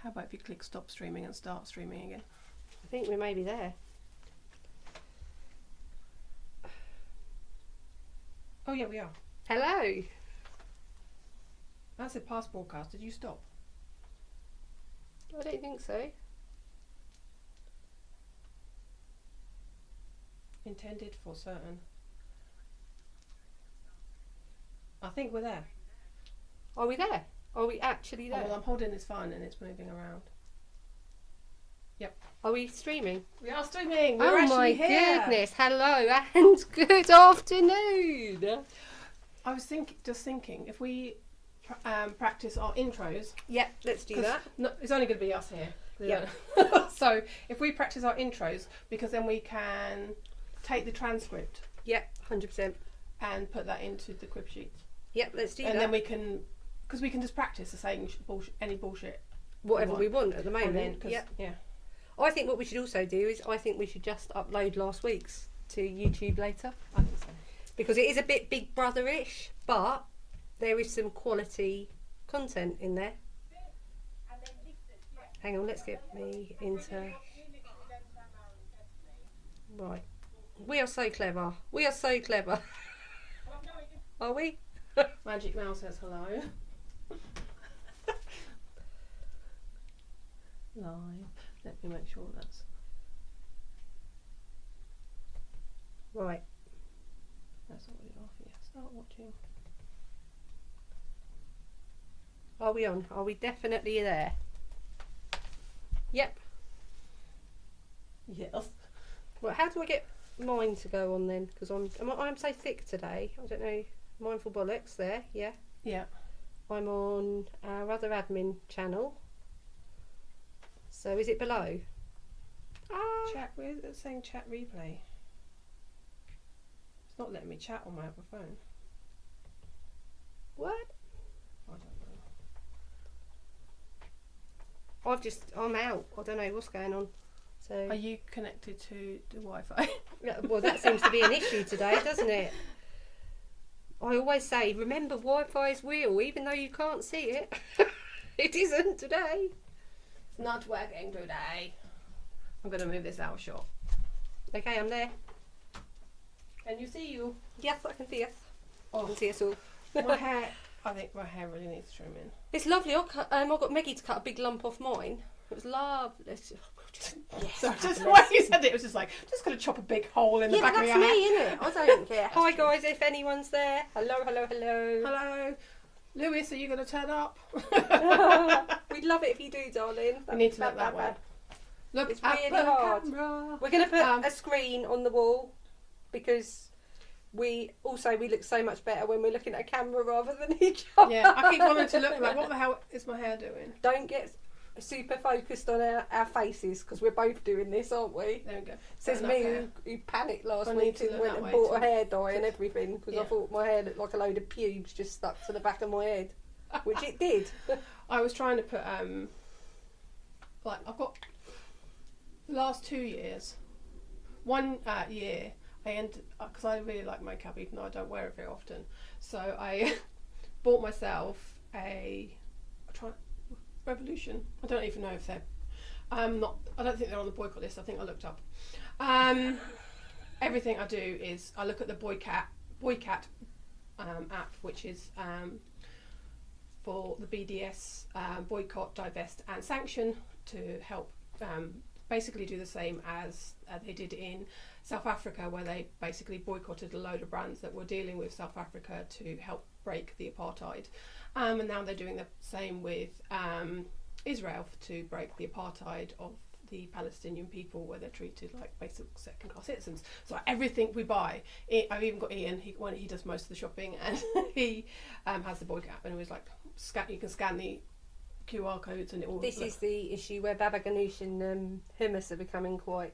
How about if you click stop streaming and start streaming again? I think we may be there. Oh yeah, we are. Hello. That's a past broadcast. Did you stop? I don't think so. Intended for certain. I think we're there. Are we there? Are we actually Oh, there? well, I'm holding this phone and it's moving around. Yep. Are we streaming? We are streaming. We're Oh actually my here. goodness! Hello and good afternoon. I was thinking, if we practice our intros. Yep, let's do that. No, it's only going to be us here. Yep. So if we practice our intros, because then we can take the transcript. Yep, 100%. And put that into the crib sheets. Yep, let's do that. And then we can, because we can just practice the saying any bullshit. Whatever we want at the moment. Yep. Yeah. I think what we should also do is I think we should just upload last week's to YouTube later. I think so. Because it is a bit Big Brother-ish, but there is some quality content in there. Hang on, let's get me into... Right. We are so clever. We are so clever. Are we? Magic Mouse says hello. Live. Let me make sure that's... Right. That's already off. Yeah, start watching. Are we on? Are we definitely there? Yep. Yes. Well, how do I get mine to go on then? Because I'm so thick today. I don't know. Mindful Bollocks there, yeah. Yeah. I'm on our other admin channel. So is it below? Chat. Where's it saying chat replay? It's not letting me chat on my other phone. What? I don't know. I'm out. I don't know what's going on. So Are you connected to the Wi-Fi? yeah, well, that seems to be an issue today, doesn't it? I always say, remember, Wi-Fi is real, even though you can't see it. It isn't today. It's not working today. I'm going to move this out shot. Okay, I'm there. Can you see you? Yes, I can see us. I Oh, can see us all. my hair. I think my hair really needs trimming. It's lovely. I got Meggie to cut a big lump off mine. It was lovely. Yes, So just the fabulous. way you said it was just like, just going to chop a big hole in the Yeah, back but of that's your me, head. innit? I don't care. Hi true. guys, if anyone's there. Hello, hello, hello. Hello. Lewis, are you going to turn up? We'd love it if you do, darling. We need to look that way. Look It's at really the hard. camera. We're going to put a screen on the wall because we look so much better when we're looking at a camera rather than each other. Yeah, I keep wanting to look like, what the hell is my hair doing? Don't get super focused on our faces because we're both doing this, aren't we? There we go. Says Got me enough hair. who panicked last I need week to and look went that and way bought to- a hair dye and everything because Yeah. I thought my hair looked like a load of pubes just stuck to the back of my head, which it did. I was trying to put, like, I've got the last 2 years. One year, I ended, because I really like makeup even though I don't wear it very often. So I bought myself Revolution. I don't even know if they're, I don't think they're on the boycott list. I think I looked up. Everything I do is I look at the Boycat app, which is for the BDS boycott, divest and sanction to help basically do the same as they did in South Africa, where they basically boycotted a load of brands that were dealing with South Africa to help break the apartheid. And now they're doing the same with Israel to break the apartheid of the Palestinian people, where they're treated like basic second-class citizens. So everything we buy, I've even got Ian. He does most of the shopping, and he has the Boycott app, and it was like you can scan the QR codes, and it all. This is the issue where Baba Ganoush and hummus are becoming quite.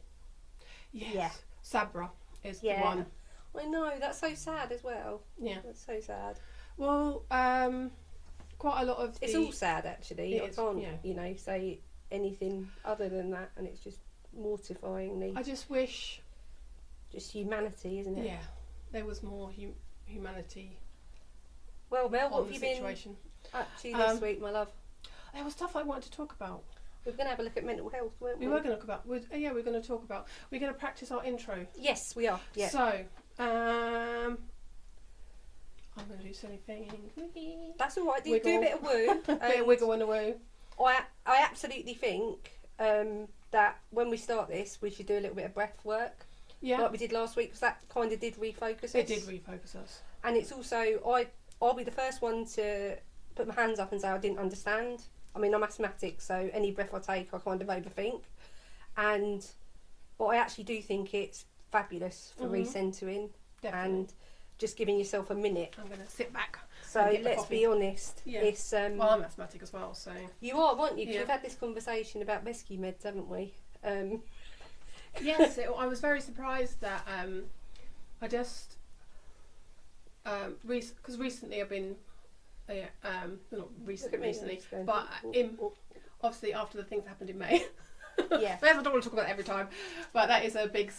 Yes. Yeah. Sabra is the Yeah. one. I know, that's so sad as well. Yeah. That's so sad. Well, quite a lot of It's all sad actually. It I is, can't, yeah. say anything other than that, and it's just mortifying. I just wish. Just humanity, isn't it? Yeah, there was more humanity Well, Mel, what on have the you been situation. up to this week, my love? There was stuff I wanted to talk about. We were going to have a look at mental health, weren't we? We were going to talk about. We're going to practice our intro. Yes, we are. Yeah. So, I'm going to do silly things. That's all right. Do a Wiggle. bit of woo. A bit of wiggle and a woo. I absolutely think that when we start this, we should do a little bit of breath work, Yeah. like we did last week, because that kind of did refocus us. It did refocus us. And it's also, I'll be the first one to put my hands up and say I didn't understand. I mean, I'm asthmatic, so any breath I take, I kind of overthink. But I actually do think it's fabulous for recentering and just giving yourself a minute. I'm going to sit back. So let's be honest. Yeah. It's, well, I'm asthmatic as well, so. You are, aren't you? 'Cause Yeah. we've had this conversation about rescue meds, haven't we? Yes, I was very surprised that I just because recently I've been not recently, but obviously after the things happened in May. Yeah. I don't want to talk about it every time, but that is a big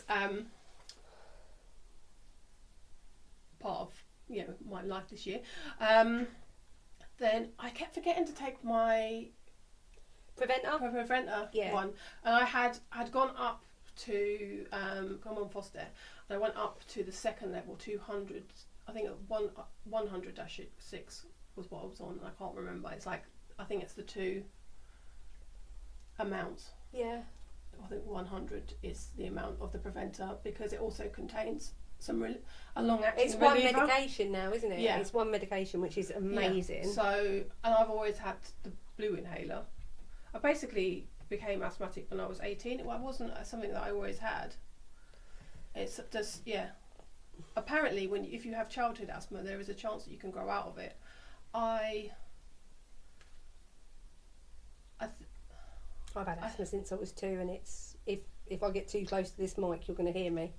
part of my life this year. Then I kept forgetting to take my Preventer? preventer Yeah. one, and I had gone up to I'm on foster, and I went up to the second level, 200. I think 100-6 was what I was on. I can't remember. It's like I think it's the two amounts. Yeah. I think 100 is the amount of the preventer because it also contains a long-acting It's one reliever. medication now, isn't it? Yeah. It's one medication, which is amazing. Yeah. So, and I've always had the blue inhaler. I basically became asthmatic when I was 18. It wasn't something that I always had. It's just, apparently, if you have childhood asthma, there is a chance that you can grow out of it. I've had asthma since I was 2, and it's if I get too close to this mic, you're going to hear me.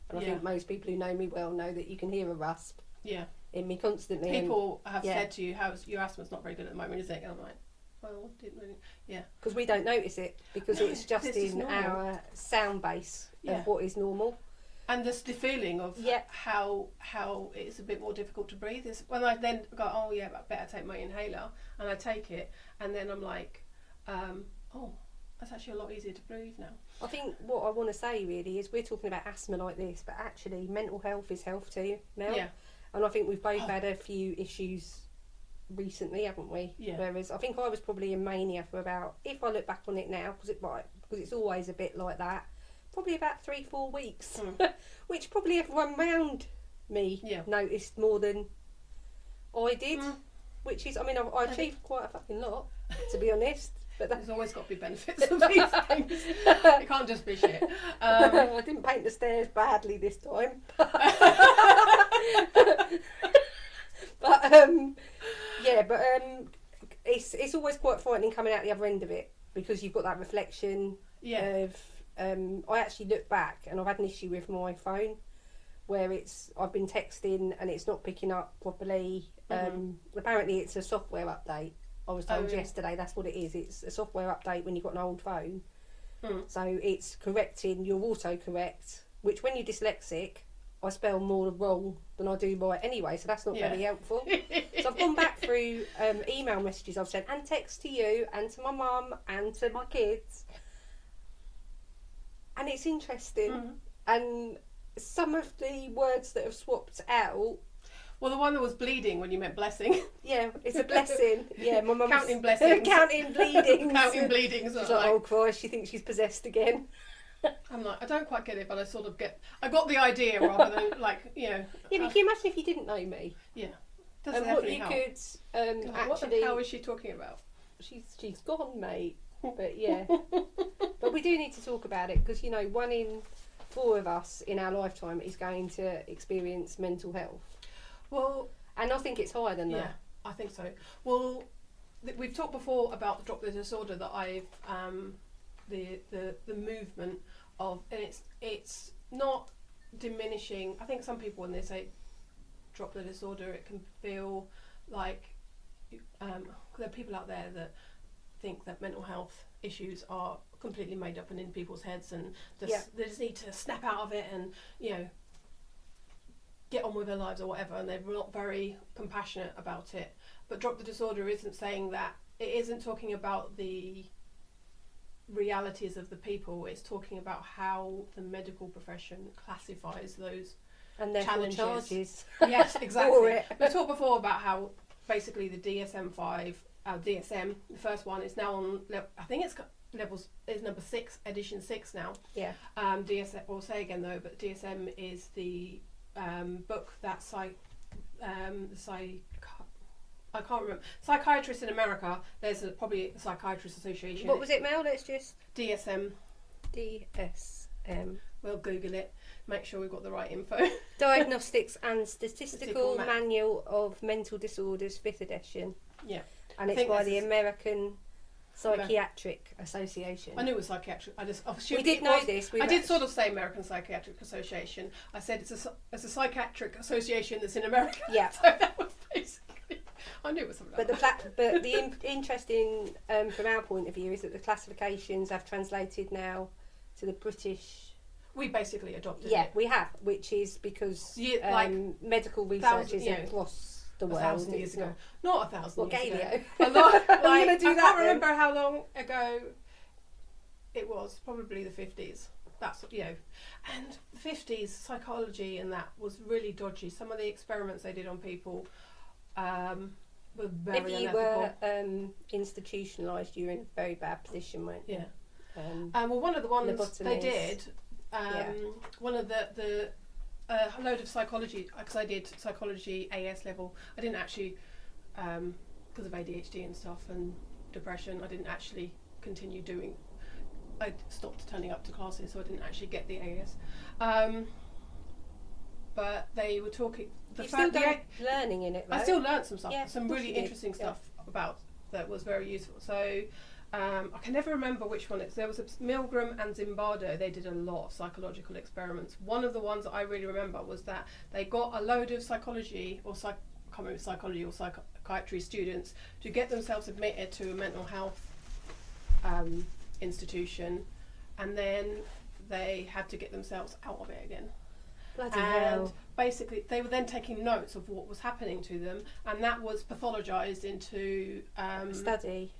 And I think most people who know me well know that you can hear a rasp in me constantly. People have said to you, your asthma's not very good at the moment, is it? And I'm like, well, didn't really, because we don't notice it, because it's just in our sound base of what is normal. And just the feeling of how it's a bit more difficult to breathe is when I then go, oh yeah, I better take my inhaler, and I take it, and then I'm like, oh, that's actually a lot easier to breathe now. I think what I want to say really is we're talking about asthma like this, but actually mental health is health too, Mel. Yeah. And I think we've both had a few issues recently, haven't we? Yeah. Whereas I think I was probably in mania for about, if I look back on it now, because it's always a bit like that, probably about 3-4 weeks, which probably everyone round me noticed more than I did. Which is, I mean, I achieved quite a fucking lot, to be honest. But there's always got to be benefits of these things. It can't just be shit. I didn't paint the stairs badly this time. It's always quite frightening coming out the other end of it, because you've got that reflection of. I actually look back, and I've had an issue with my phone where I've been texting and it's not picking up properly. Apparently it's a software update. I was told yesterday that's what it is. It's a software update when you've got an old phone. So it's correcting your autocorrect, which when you're dyslexic, I spell more wrong than I do right anyway, so that's not very helpful. So I've gone back through email messages I've sent, and text to you and to my mum and to my kids. And it's interesting. And some of the words that have swapped out. Well, the one that was bleeding when you meant blessing. Yeah, it's a blessing. Yeah, my mum's counting blessings. Counting bleedings. Counting bleedings. She's like, oh Christ, she thinks she's possessed again. I'm like, I don't quite get it, but I sort of I got the idea rather than like, Yeah, but can you imagine if you didn't know me? Yeah. And what you could actually. What the hell is she talking about? She's gone, mate. But yeah. But we do need to talk about it, because 1 in 4 of us in our lifetime is going to experience mental health. Well, and I think it's higher than that. Yeah, I think so. Well, we've talked before about the Drop the Disorder that I've the movement of, and it's not diminishing. I think some people, when they say drop the disorder, it can feel like there are people out there that think that mental health issues are completely made up and in people's heads, and they just need to snap out of it and get on with their lives or whatever, and they're not very compassionate about it. But Drop the Disorder isn't saying that. It isn't talking about the realities of the people. It's talking about how the medical profession classifies those and their charges. Yes, exactly. For it. We talked before about how basically the DSM-5, DSM, the first one, is now on. I think it's got levels. Is number 6, edition 6 now. Yeah. DSM. I'll say again though, but DSM is the book that I can't remember. Psychiatrists in America, there's probably a Psychiatrists Association. What was it, Mel? Let's just... DSM. DSM. We'll Google it. Make sure we've got the right info. Diagnostics and Statistical Manual of Mental Disorders, 5th edition. Yeah. And it's by the American Psychiatric Association. I knew it was psychiatric. We did know this. I did sort of say American Psychiatric Association. I said it's a psychiatric association that's in America. Yeah. So that was basically... I knew it was something like that. But the interesting, from our point of view, is that the classifications have translated now to the British. We basically adopted it. Yeah, we have, which is because medical research is across the world. 1,000 years ago. Not 1,000 years ago. A lot. I can't remember how long ago it was. Probably the 50s. That's, and the 50s psychology and that was really dodgy. Some of the experiments they did on people were very unethical. If you were institutionalised, you were in a very bad position, weren't you? Yeah. Well, one of the ones they did, one of the a load of psychology, because I did psychology AS level. I didn't actually, because of ADHD and stuff and depression, I didn't actually continue doing. I stopped turning up to classes, so I didn't actually get the AS. But they were talking. You've still done learning in it, though. I still learned some stuff, yeah, some really interesting stuff about that was very useful. So I can never remember which one it's. There was Milgram and Zimbardo. They did a lot of psychological experiments. One of the ones that I really remember was that they got a load of psychology or psychology or psychiatry students to get themselves admitted to a mental health institution, and then they had to get themselves out of it again. Bloody hell. Basically, they were then taking notes of what was happening to them, and that was pathologised into study.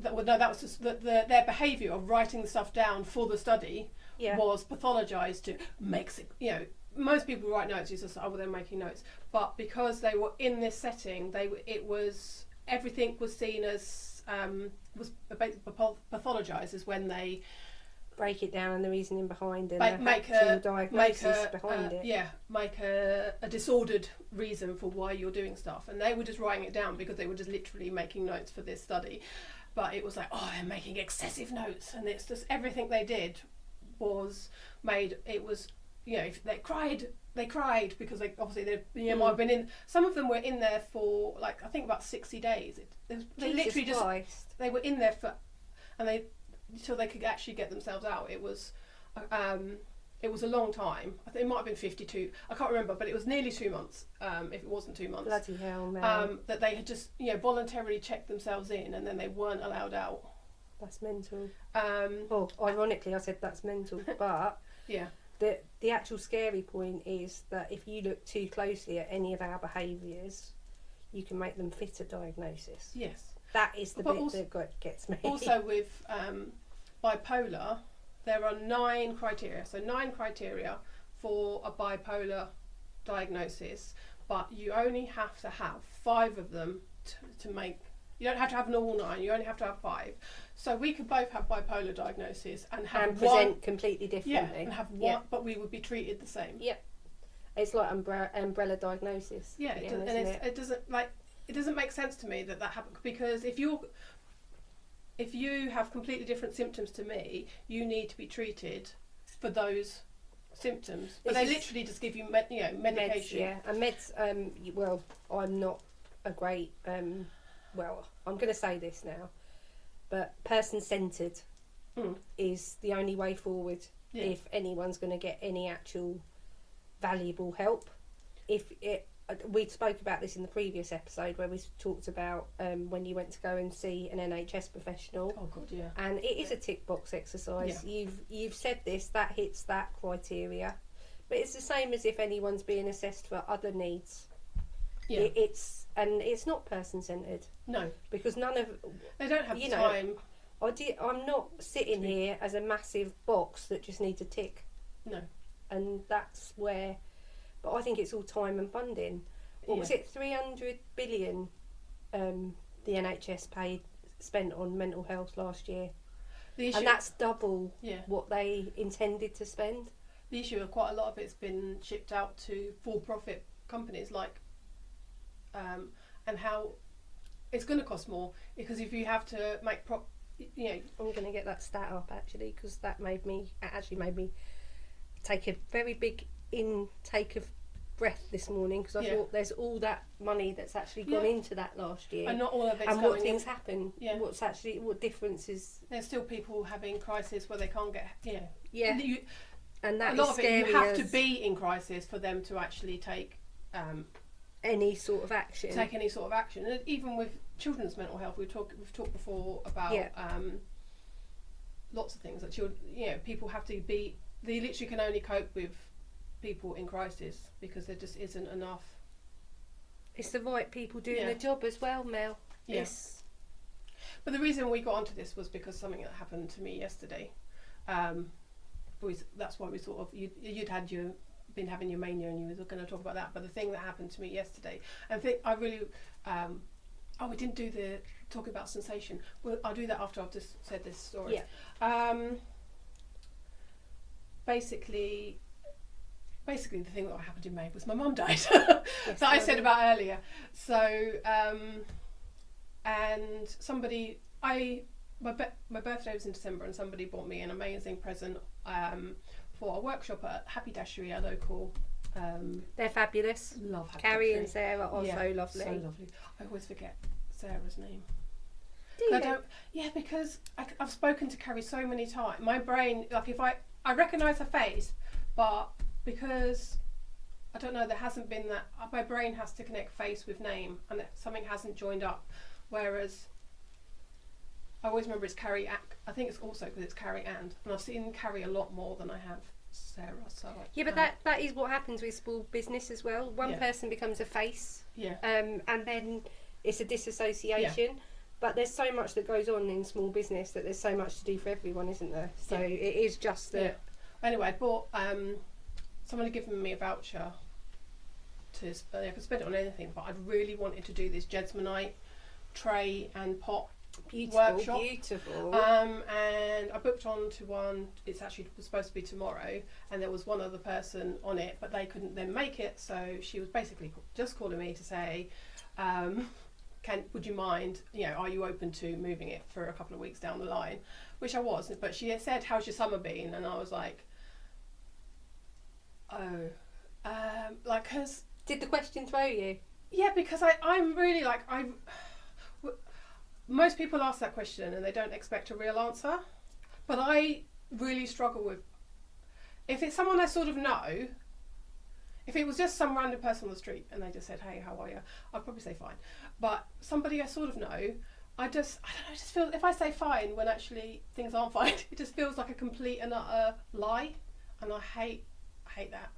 That was just their behaviour of writing the stuff down for the study was pathologised to make it. Most people write notes. It's just they're making notes, but because they were in this setting, everything was seen as was pathologized as when they break it down and the reasoning behind it, make a diagnosis behind it. Yeah, make a disordered reason for why you're doing stuff, and they were just writing it down because they were just literally making notes for this study. But it was like, they're making excessive notes, and it's just everything they did was made. It was, if they cried because they obviously might have been in. Some of them were in there for I think about 60 days. They literally Christ. They were in there until they could actually get themselves out. It was a long time. I think it might have been 52. I can't remember, but it was nearly 2 months. If it wasn't 2 months. Bloody hell, man. That they had just voluntarily checked themselves in, and then they weren't allowed out. That's mental. Ironically, I said that's mental, but yeah. The actual scary point is that if you look too closely at any of our behaviours, you can make them fit a diagnosis. Yes. That is the bit that gets me. Also with bipolar, there are 9 criteria. So 9 criteria for a bipolar diagnosis, but you only have to have 5 of them to make. You don't have to have all 9. You only have to have 5. So we could both have bipolar diagnosis and present one, completely differently. Yeah, and have one, but we would be treated the same. Yeah, it's like umbrella diagnosis. Yeah, it doesn't make sense to me that happens, because if you have completely different symptoms to me, you need to be treated for those symptoms. But they literally just give you medication. Meds, yeah, and meds. Well, I'm not a great. Well, I'm going to say this now, but person-centred is the only way forward if anyone's going to get any actual valuable help. We spoke about this in the previous episode where we talked about when you went to go and see an NHS professional. Oh God, yeah. And it is a tick box exercise. Yeah. You've said this, that hits that criteria, but it's the same as if anyone's being assessed for other needs. Yeah. It's not person centred. No, because they don't have the time. I'm not sitting here as a massive box that just needs a tick. No. And that's where, but I think it's all time and funding. What was it? 300 billion. The NHS spent on mental health last year, and that's double what they intended to spend. The issue of quite a lot of it's been shipped out to for-profit companies, like, and how it's going to cost more because if you have to make I'm going to get that stat up actually because that made me take a very big intake of breath this morning because I thought there's all that money that's actually gone into that last year, and not all of it's and what things happen. Yeah. What difference is? There's still people having crisis where they can't get. And that a lot is of it, you have to be in crisis for them to actually take any sort of action. And even with children's mental health, we've talked before about lots of things that people have to be. They literally can only cope with people in crisis because there just isn't enough. It's the right people doing the job as well, Mel. Yes. But the reason we got onto this was because something that happened to me yesterday. That's why we sort of you'd been having your mania and you were going to talk about that. But the thing that happened to me yesterday, and I really we didn't do the talking about sensation. Well, I'll do that after I've just said this story. Basically, the thing that happened in May was my mum died. That I said about earlier. So, and somebody, my birthday was in December, and somebody bought me an amazing present for a workshop at Happy Dashery, a local. They're fabulous. Love Happy Carrie Dashery. And Sarah are so lovely. So lovely. I always forget Sarah's name. Do you? Because I've spoken to Carrie so many times. My brain, like if I recognise her face, but because I don't know, there hasn't been that. My brain has to connect face with name, and something hasn't joined up. Whereas I always remember it's Carrie. I think it's also because it's Carrie and I've seen Carrie a lot more than I have Sarah. So but that is what happens with small business as well. One person becomes a face, and then it's a disassociation. Yeah. But there's so much that goes on in small business that there's so much to do for everyone, isn't there? So it is just that. Yeah. Anyway, I bought. Someone had given me a voucher to I could spend it on anything, but I'd really wanted to do this Jedsmanite tray and pot workshop. Beautiful. And I booked on to one. It's actually supposed to be tomorrow, and there was one other person on it, but they couldn't then make it. So she was basically just calling me to say, would you mind? Are you open to moving it for a couple of weeks down the line? Which I was, but she had said, "How's your summer been?" And I was like, cause did the question throw you? Yeah, because I'm really like most people ask that question and they don't expect a real answer, but I really struggle with if it's someone I sort of know. If it was just some random person on the street and they just said, "Hey, how are you?" I'd probably say fine. But somebody I sort of know, I don't know, I just feel if I say fine when actually things aren't fine, it just feels like a complete and utter lie, and I hate that.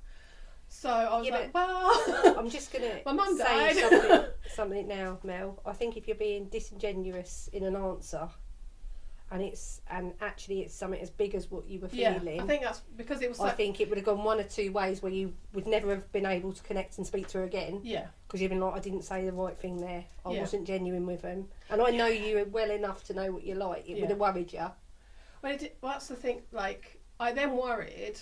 So I was well, I'm just gonna my mum say died. something now, Mel. I think if you're being disingenuous in an answer, and actually it's something as big as what you were feeling. I think that's because it was. I think it would have gone one or two ways where you would never have been able to connect and speak to her again. Yeah. Because you've been like, I didn't say the right thing there. I wasn't genuine with them, and I know you well enough to know what you're like. It would have worried you. Well, that's the thing. Like, I then worried.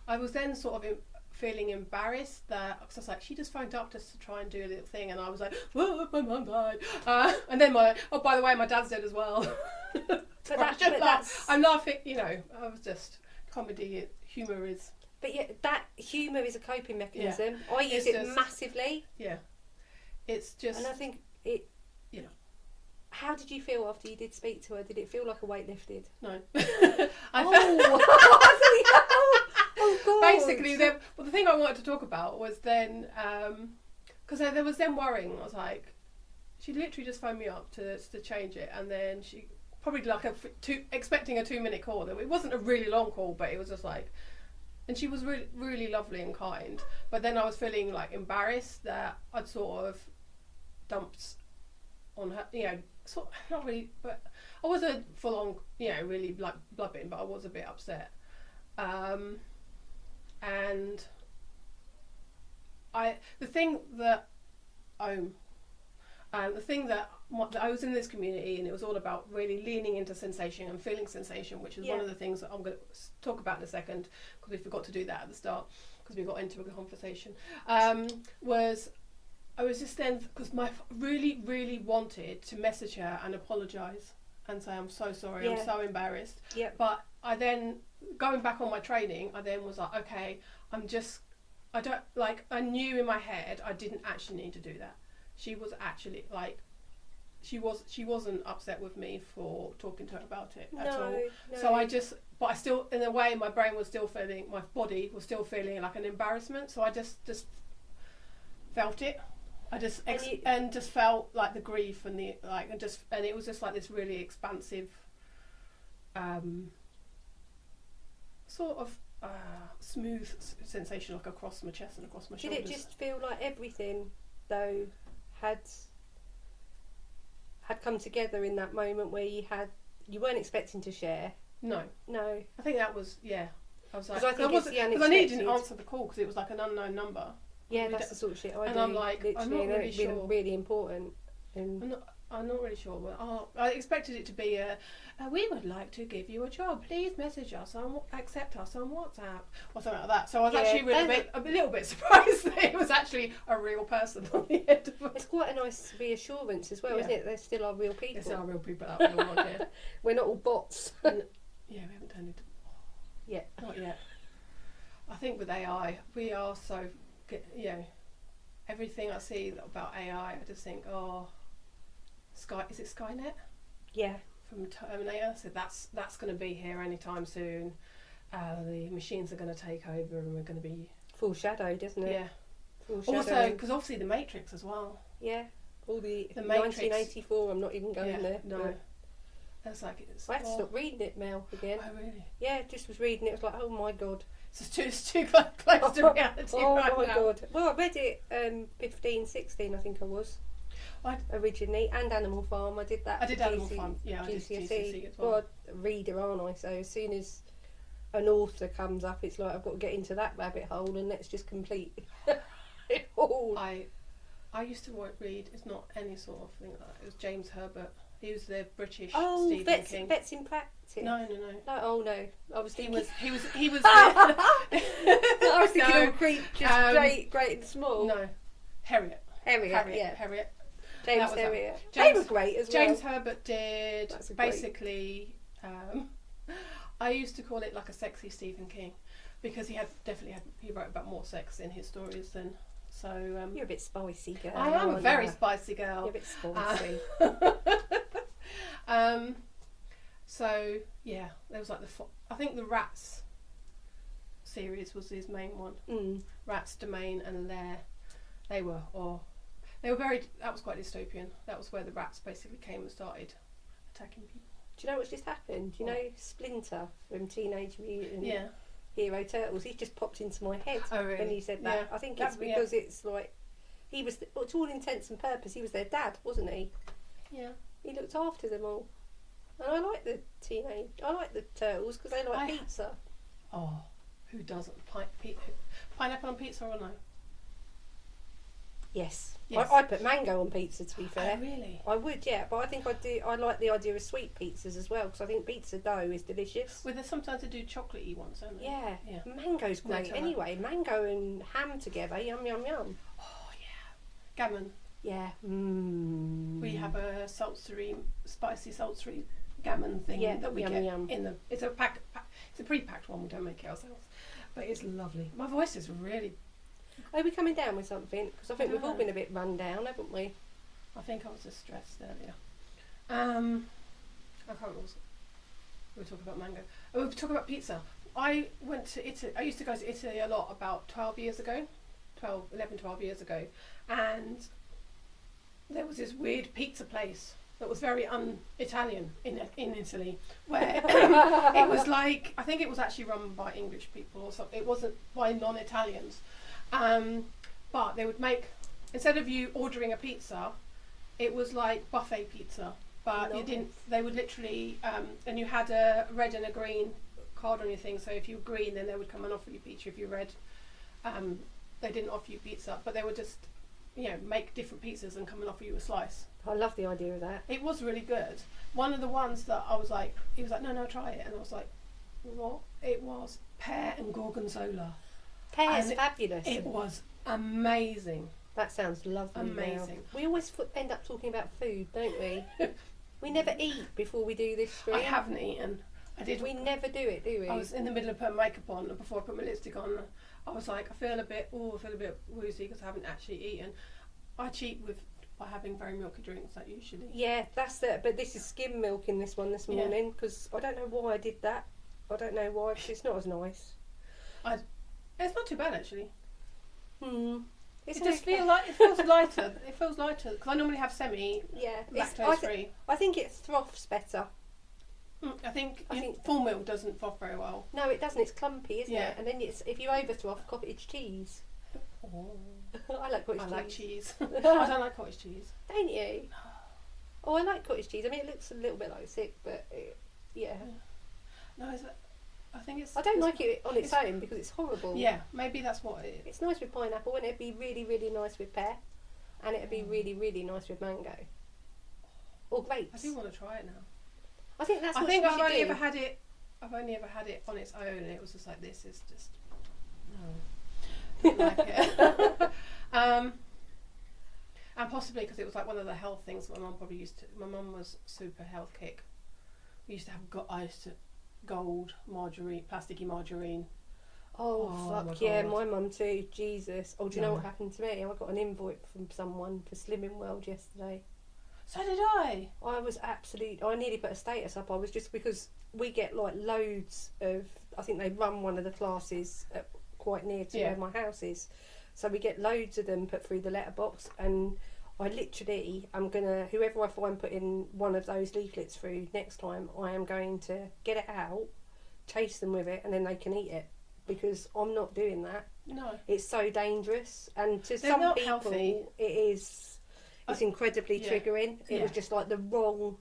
I was then sort of feeling embarrassed that because I was like, she just phoned up just to try and do a little thing, and I was like, "Oh, my mum died," and then by the way, my dad's dead as well. I'm laughing. I was just comedy. Humour is. But yeah, that humour is a coping mechanism. I use it massively. Yeah. It's just. And I think it. How did you feel after you did speak to her? Did it feel like a weight lifted? No. Oh God. Basically, the thing I wanted to talk about was then, because there was them worrying. I was like, she literally just phoned me up to change it, and then she probably like expecting a 2-minute call. It wasn't a really long call, but it was just like, and she was really, really lovely and kind. But then I was feeling like embarrassed that I'd sort of dumped on her, sort not really, but I wasn't full on, really like blubbing, but I was a bit upset. And the thing that I was in this community, and it was all about really leaning into sensation and feeling sensation, which is one of the things that I'm going to talk about in a second, because we forgot to do that at the start because we got into a conversation. I was just then, because I really, really wanted to message her and apologise and say, I'm so sorry, I'm so embarrassed. Yep. But I then, going back on my training, I then was like, okay, I knew in my head I didn't actually need to do that. She was actually, she wasn't upset with me for talking to her about it at all. No. So but I still, in a way, my brain was still feeling, my body was still feeling like an embarrassment. So I just felt it. I just just felt like the grief and the and it was just like this really expansive, sort of smooth sensation, like across my chest and across my shoulders. Did it just feel like everything though had come together in that moment where you weren't expecting to share? No. I think that was I was like, because I needed to answer the call because it was like an unknown number. Yeah, that's the sort of shit I do. And I'm like, I'm not really sure. Really important. I'm not really sure. But I expected it to be we would like to give you a job. Please message us accept us on WhatsApp or something like that. So I was actually a little bit surprised that it was actually a real person on the end of it. It's quite a nice reassurance as well, isn't it? They still are real people. They still are real people out there. We're not all bots. We haven't turned into yet. Not yet. I think with AI, we are so. Everything I see about AI, I just think, is it Skynet? Yeah. From Terminator. So that's going to be here anytime soon. The machines are going to take over, and we're going to be foreshadowed, isn't it? Yeah. Also, because obviously the Matrix as well. Yeah. All the Matrix. 1984. I'm not even going there. No. That's I had to stop reading it, Mel, again. Oh really? Yeah, just was reading it. It was like, oh my god. It's too close to reality. Oh right my now. god. Well, I read it 15, 16, I think I was. Originally, and Animal Farm. I did that. I did Animal Farm. Yeah, I did GCSE as well. Well, I'm a reader, aren't I? So as soon as an author comes up, it's like I've got to get into that rabbit hole and let's just complete it all. I used to read. It's not any sort of thing like that. It was James Herbert. He was the British Stephen King. Vets in Practice. No. Oh no, I was thinking he was. I was thinking of creatures great and small. No, Harriet. Yeah. Harriet. James Harriet. They were great as well. James Herbert did basically. I used to call it like a sexy Stephen King, because he wrote about more sex in his stories than. So you're a bit spicy, girl. I am a very spicy girl. You're a bit spicy. So yeah, there was like I think the Rats series was his main one. Rats, Domain, and Lair. They were very. That was quite dystopian. That was where the rats basically came and started attacking people. Do you know what's just happened? Do you know Splinter from Teenage Mutant Hero Turtles? He just popped into my head when you said that. I think it's because it's like he was, to all intents and purposes, he was their dad, wasn't he? Yeah. He looked after them all. And I like the Turtles because they like pizza. Oh, who doesn't? Pineapple on pizza or no? Yes. I put mango on pizza, to be fair. Oh, really? I would, yeah, but I think I like the idea of sweet pizzas as well, because I think pizza dough is delicious. Well, there's sometimes they do chocolatey ones, don't they? Yeah. Mango's great. Anyway, mango and ham together, yum yum yum. Oh yeah. Gammon. Yeah. We have a spicy sultry gammon thing that we get in the. It's a it's a pre-packed one. We don't make it ourselves, but it's lovely. My voice is really. Are we coming down with something? Because I think we've all been a bit run down, haven't we? I think I was just stressed earlier. I can't remember. We were talking about mango. We were talking about pizza. I went to Italy. I used to go to Italy a lot about 12 years ago. 12 years ago. And there was this weird pizza place that was very un-Italian in Italy, where it was like, I think it was actually run by English people or something. It wasn't by non-Italians. But they would make, instead of you ordering a pizza, It was like buffet pizza, but Nice. you didn't. They would literally, and you had a red and a green card on your thing. So if you were green, then they would come and offer you pizza. If you're red, they didn't offer you pizza, but they would just, make different pizzas and come and offer you a slice. I love the idea of that. It was really good. One of the ones that I was like, he was like, no, try it, and I was like, what? It was pear and gorgonzola. Pear's And fabulous. It was amazing. That sounds lovely. Amazing. Now. We always end up talking about food, don't we? We never eat before we do this stream. I haven't eaten. I did. We never do it, do we? I was in the middle of putting makeup on, and before I put my lipstick on, I was like, I feel a bit woozy because I haven't actually eaten. I cheat by having very milky drinks, like usually. Yeah, that's it. But this is skim milk in this one this morning because I don't know why I did that. I don't know why. 'Cause it's not as nice. It's not too bad actually. It just feels lighter. It feels lighter because I normally have yeah, lactose free. I think it froths better. I think full milk doesn't froth very well. No, it doesn't. It's clumpy, isn't Yeah. it? And then if you over froth cottage cheese. Oh. I like cottage cheese. I like cheese. I don't like cottage cheese. Don't you? Oh, I like cottage cheese. I mean, it looks a little bit like sick, but yeah. No, I think it's. I don't like it on its own because it's horrible. Yeah, maybe that's what it is. It's nice with pineapple, and it'd be really, really nice with pear, and it'd be really, really nice with mango or grapes. I do want to try it now. I think that's. I what think we I've should only do. ever had it. I've only ever had it on its own, and it was just like this is just no, didn't like it. And possibly because it was like one of the health things that my mum probably used to. My mum was super health kick. We used to have gold margarine, plasticky margarine. Oh my fuck yeah, God. my mum too. Jesus. Oh, do you know No. what happened to me? I got an invite from someone for Slimming World yesterday. So did I. I nearly put a status up. I was just because we get like loads of. I think they run one of the classes quite near to where my house is, so we get loads of them put through the letterbox. And I literally am gonna, whoever I find putting one of those leaflets through next time, I am going to get it out, chase them with it, and then they can eat it because I'm not doing that. No. It's so dangerous, and to They're some not people, healthy. it is. It's incredibly triggering. It was just like the wrong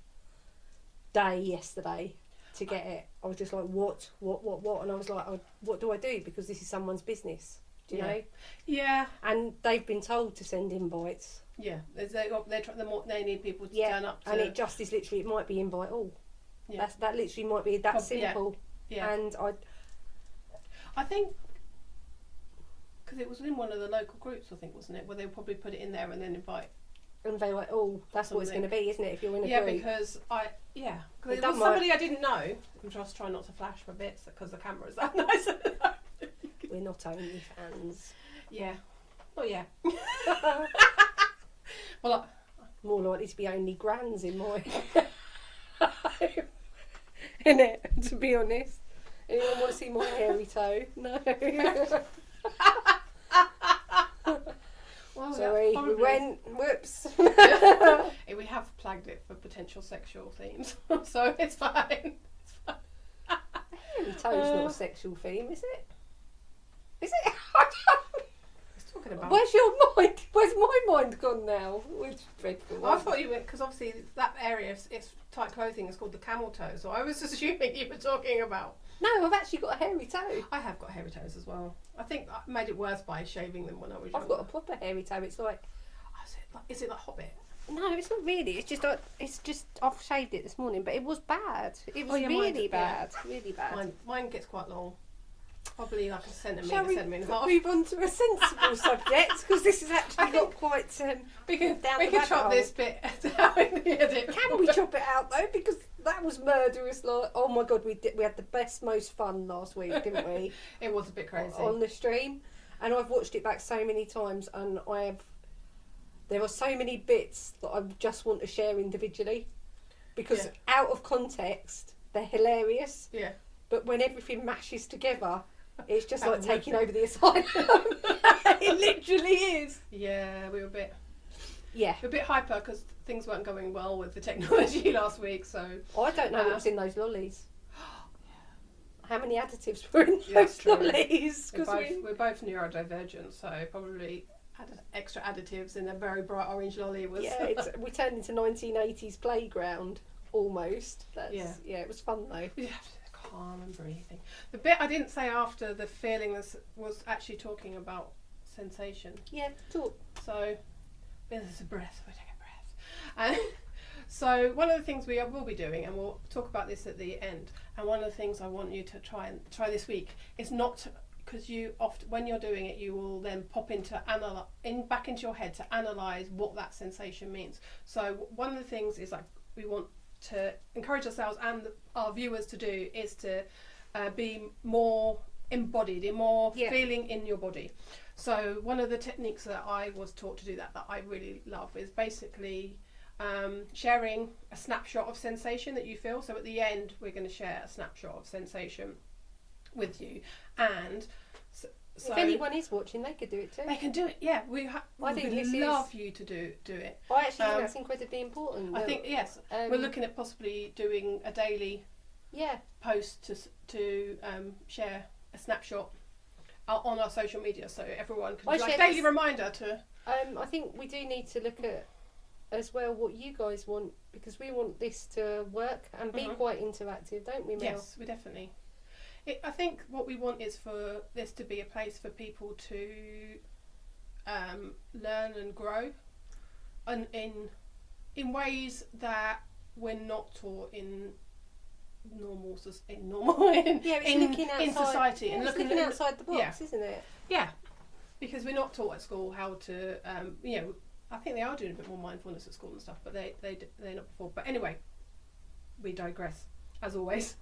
day yesterday to get it. I was just like, what? And I was like, what do I do? Because this is someone's business. Do you know? Yeah. And they've been told to send invites. Yeah. They need people to turn up. And it just is literally, it might be invite all. Yeah. That literally might be that simple. Yeah. And I think because it was in one of the local groups, I think, wasn't it, where they would probably put it in there and then invite. And they were like, oh, that's what it's going to be, isn't it? If you're in a group. Because it done was somebody I didn't know. I'm just trying not to flash my bits because the camera's that nice. We're not only fans. Yeah. Oh yeah. Well, more likely to be only grands in my in it. To be honest, anyone want to see my hairy toe? No. well, Sorry, we went. Whoops. We have flagged it for potential sexual themes, so it's fine. It's fine. Hairy toe's not a sexual theme, is it? Is it? Talking about. Where's your mind? Where's my mind gone now? Which dreadful. I thought you went because obviously that area, it's tight clothing, is called the camel toe. So I was assuming you were talking about. No, I've actually got a hairy toe. I have got hairy toes as well. I think I made it worse by shaving them when I was I've younger. got a proper hairy toe. It's like. Is it like Hobbit? No, it's not really. It's just I've shaved it this morning, but it was bad. It was yeah, really bad. Really bad. Mine gets quite long. Probably like a centimetre, Shall we centimetre and a half. move on to a sensible subject? Because this has actually got quite We can down chop this bit down in the edit. Can we chop it out though? Because that was murderous. Like, oh my god, we had the best, most fun last week, didn't we? It was a bit crazy on the stream, and I've watched it back so many times, and there are so many bits that I just want to share individually, because out of context they're hilarious. Yeah. But when everything mashes together, it's just like taking over the asylum. It literally is. Yeah, we were a bit Yeah. a bit hyper because things weren't going well with the technology last week. So I don't know what was in those lollies. How many additives were in that's those true. lollies? we're both neurodivergent, so probably extra additives in a very bright orange lolly. Was we turned into 1980s playground almost. It was fun though. You have to calm and breathing. The bit I didn't say after the feeling was actually talking about sensation. Yeah, talk. So there's a breath. We take a breath. So one of the things we will be doing, and we'll talk about this at the end, and one of the things I want you to try this week is not, because you often, when you're doing it, you will then pop back into your head to analyse what that sensation means. So one of the things is like we want to encourage ourselves and our viewers to do is to be more embodied, more feeling in your body. So one of the techniques that I was taught to do that I really love is basically sharing a snapshot of sensation that you feel. So at the end we're going to share a snapshot of sensation with you, and so if anyone is watching, they could do it too. They can do it. Yeah, we would love you to do it. I actually think that's incredibly important. I think yes, we're looking at possibly doing a daily post to share a snapshot on our social media, so everyone can like daily reminder to. I think we do need to look at as well what you guys want, because we want this to work and be quite interactive, don't we, Mel? Yes, we definitely. I think what we want is for this to be a place for people to learn and grow, and in ways that we're not taught in society, and looking outside the box, isn't it? Yeah, because we're not taught at school how to I think they are doing a bit more mindfulness at school and stuff, but they're not before. But anyway, we digress as always.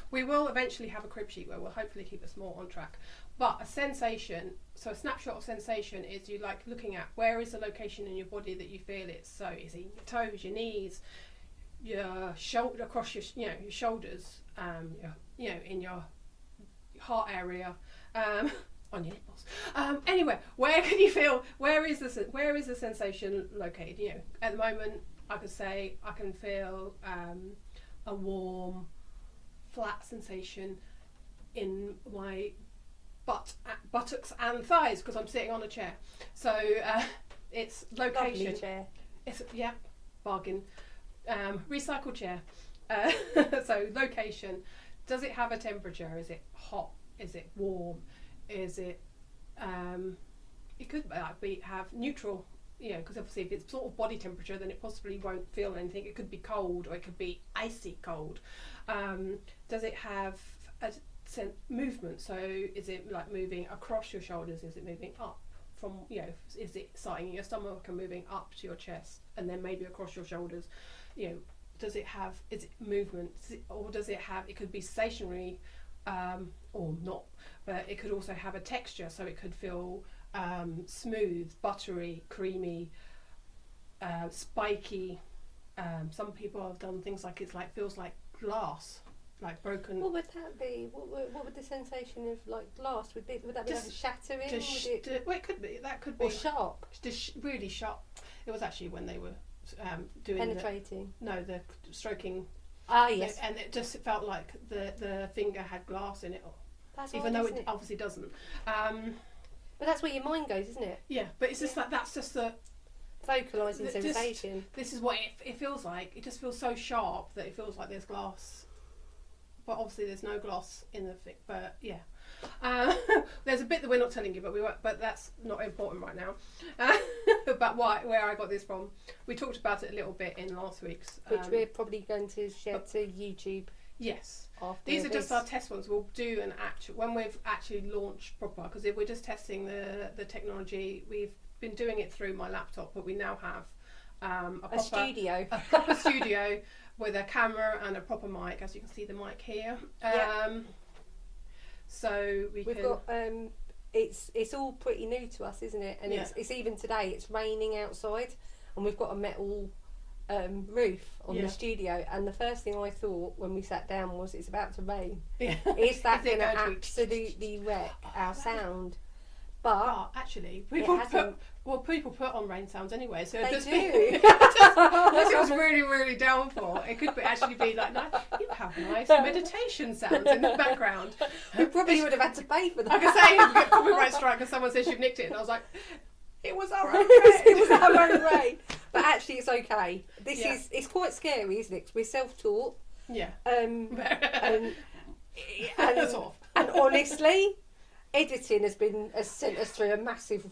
We will eventually have a crib sheet where we'll hopefully keep us more on track. But a snapshot of sensation is you like looking at where is the location in your body that you feel it. So is it in your toes, your knees, your shoulder, across your your shoulders, in your heart area, on your nipples. Anyway, where can you feel? Where is the sensation located? At the moment, I could say I can feel a warm, flat sensation in my buttocks and thighs because I'm sitting on a chair. So it's location. Lovely chair. It's bargain. Recycled chair. So location. Does it have a temperature? Is it hot? Is it warm? Is it? It could have neutral. Because obviously if it's sort of body temperature, then it possibly won't feel anything. It could be cold or it could be icy cold. Does it have a movement? So is it like moving across your shoulders? Is it moving up from, is it starting in your stomach and moving up to your chest and then maybe across your shoulders? Is it movement? Or does it have, it could be stationary or not, but it could also have a texture. So it could feel smooth, buttery, creamy, spiky. Some people have done things like feels like glass, like broken. What would that be? What would the sensation of like glass would be? Would that be like a shattering? It could be. That could be. Or sharp. Just really sharp. It was actually when they were doing penetrating. The stroking. Ah yes. And it just felt like the finger had glass in it, even though it obviously doesn't. But that's where your mind goes, isn't it? Yeah, but it's just that's just the vocalising sensation. This is what it feels like. It just feels so sharp that it feels like there's glass. But obviously there's no glass in the thing. But yeah, there's a bit that we're not telling you, but that's not important right now. But where I got this from, we talked about it a little bit in last week's, which we're probably going to share to YouTube. Yes. These are just our test ones. We'll do an actual when we've actually launched proper, because if we're just testing the technology, we've been doing it through my laptop, but we now have a proper studio with a camera and a proper mic, as you can see the mic here. So we've got it's all pretty new to us, isn't it? And it's even today it's raining outside and we've got a metal roof on the studio, and the first thing I thought when we sat down was it's about to rain. Is that going to absolutely wreck our sound? But actually, people put on rain sounds anyway. So they just do. unless it was really, really downpour, it could actually be like, you have nice meditation sounds in the background. We probably would have had to pay for that. Like I say, you get copyright strike and someone says you've nicked it, and I was like, it was our own rain. It was our own rain. But actually, it's okay. It's quite scary, isn't it? 'Cause we're self-taught. Yeah. And honestly, editing has sent us through a massive,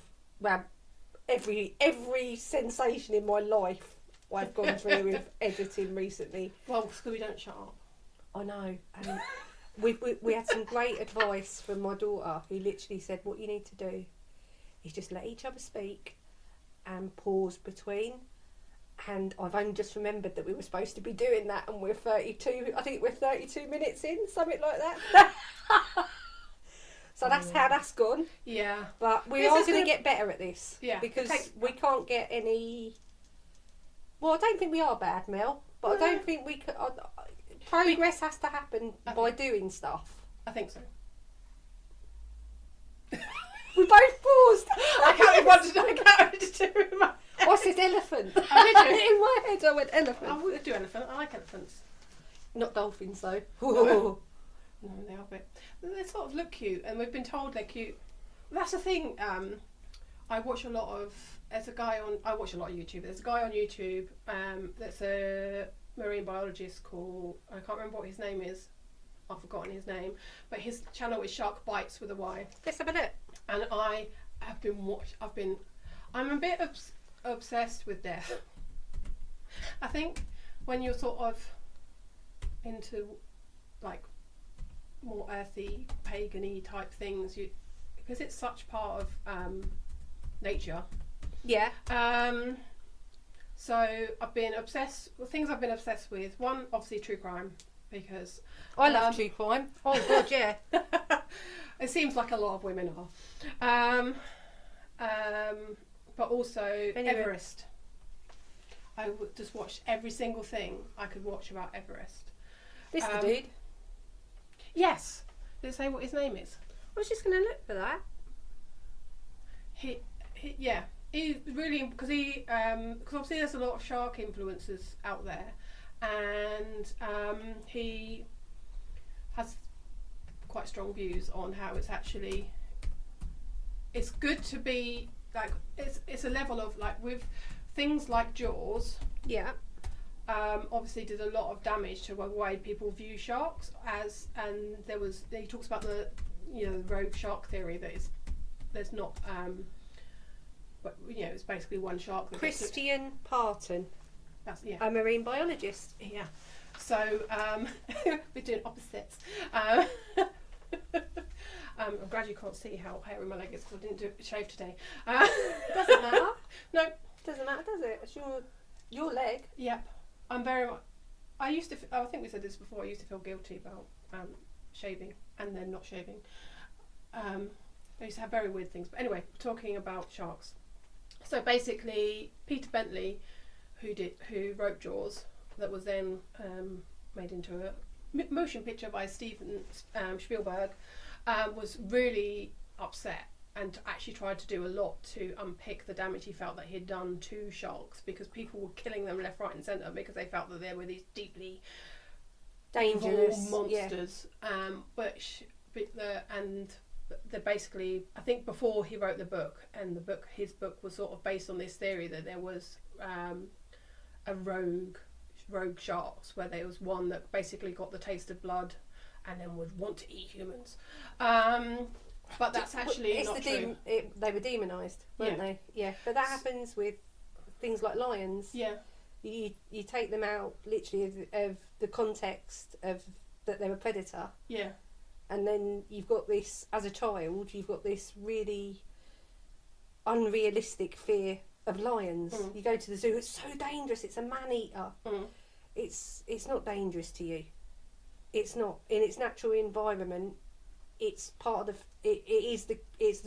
every sensation in my life I've gone through with editing recently. Well, because we don't shut up. I know. And we had some great advice from my daughter, who literally said, what you need to do is just let each other speak and pause between. And I've only just remembered that we were supposed to be doing that, and we're 32. I think we're 32 minutes in, something like that. So that's how that's gone. Yeah. But we are going to get better at this. Yeah. Because we can't get any. Well, I don't think we are bad, Mel. But I don't think we could. Progress has to happen by doing stuff. I think so. We both paused. I counted to two in my head. I said elephant. Oh, did you? In my head I went elephant. I would do elephant. I like elephants. Not dolphins though. No, they are a bit. They sort of look cute, and we've been told they're cute. That's the thing. I watch a lot of. I watch a lot of YouTube. There's a guy on YouTube that's a marine biologist called. I can't remember what his name is. I've forgotten his name, but his channel is Shark Bites with a Y. Let's have a look. And I have been I'm a bit obsessed with death. I think when you're sort of into like more earthy, pagan-y type things, because it's such part of nature. Yeah. So I've been obsessed with things I've been obsessed with. One, obviously true crime, because I love true crime. Oh god, yeah. It seems like a lot of women are. But also Everest. I just watched every single thing I could watch about Everest. This the dude? Yes. Did it say what his name is? I was just going to look for that. He really, because obviously there's a lot of shark influencers out there, and he has quite strong views on how it's good to be like it's a level of like with things like Jaws. Yeah. Obviously did a lot of damage to the way people view sharks and he talks about the rogue shark theory that there's not but it's basically one shark. Christian Parton. That's a marine biologist. Yeah. So we're doing opposites. I'm glad you can't see how hairy my leg is because I didn't shave today. Doesn't matter. No. Doesn't matter, does it? It's your leg. Yep. I'm very much. I think we said this before. I used to feel guilty about shaving and then not shaving. I used to have very weird things. But anyway, talking about sharks. So basically, Peter Bentley, who wrote Jaws, that was then made into a motion picture by Steven Spielberg, was really upset and actually tried to do a lot to unpick the damage he felt that he had done to sharks, because people were killing them left, right and centre because they felt that they were these deeply dangerous monsters. They're basically, I think before he wrote the book, and his book was sort of based on this theory that there was a rogue sharks, where there was one that basically got the taste of blood and then would want to eat humans. But that's actually not true. They were demonised, weren't they? Yeah. But that happens with things like lions. Yeah. You take them out literally of the context of that they're a predator. Yeah. And then you've got this, as a child, you've got this really unrealistic fear of lions. You go to the zoo, it's so dangerous, it's a man-eater. It's not dangerous to you. It's not. In its natural environment, it's part of it's the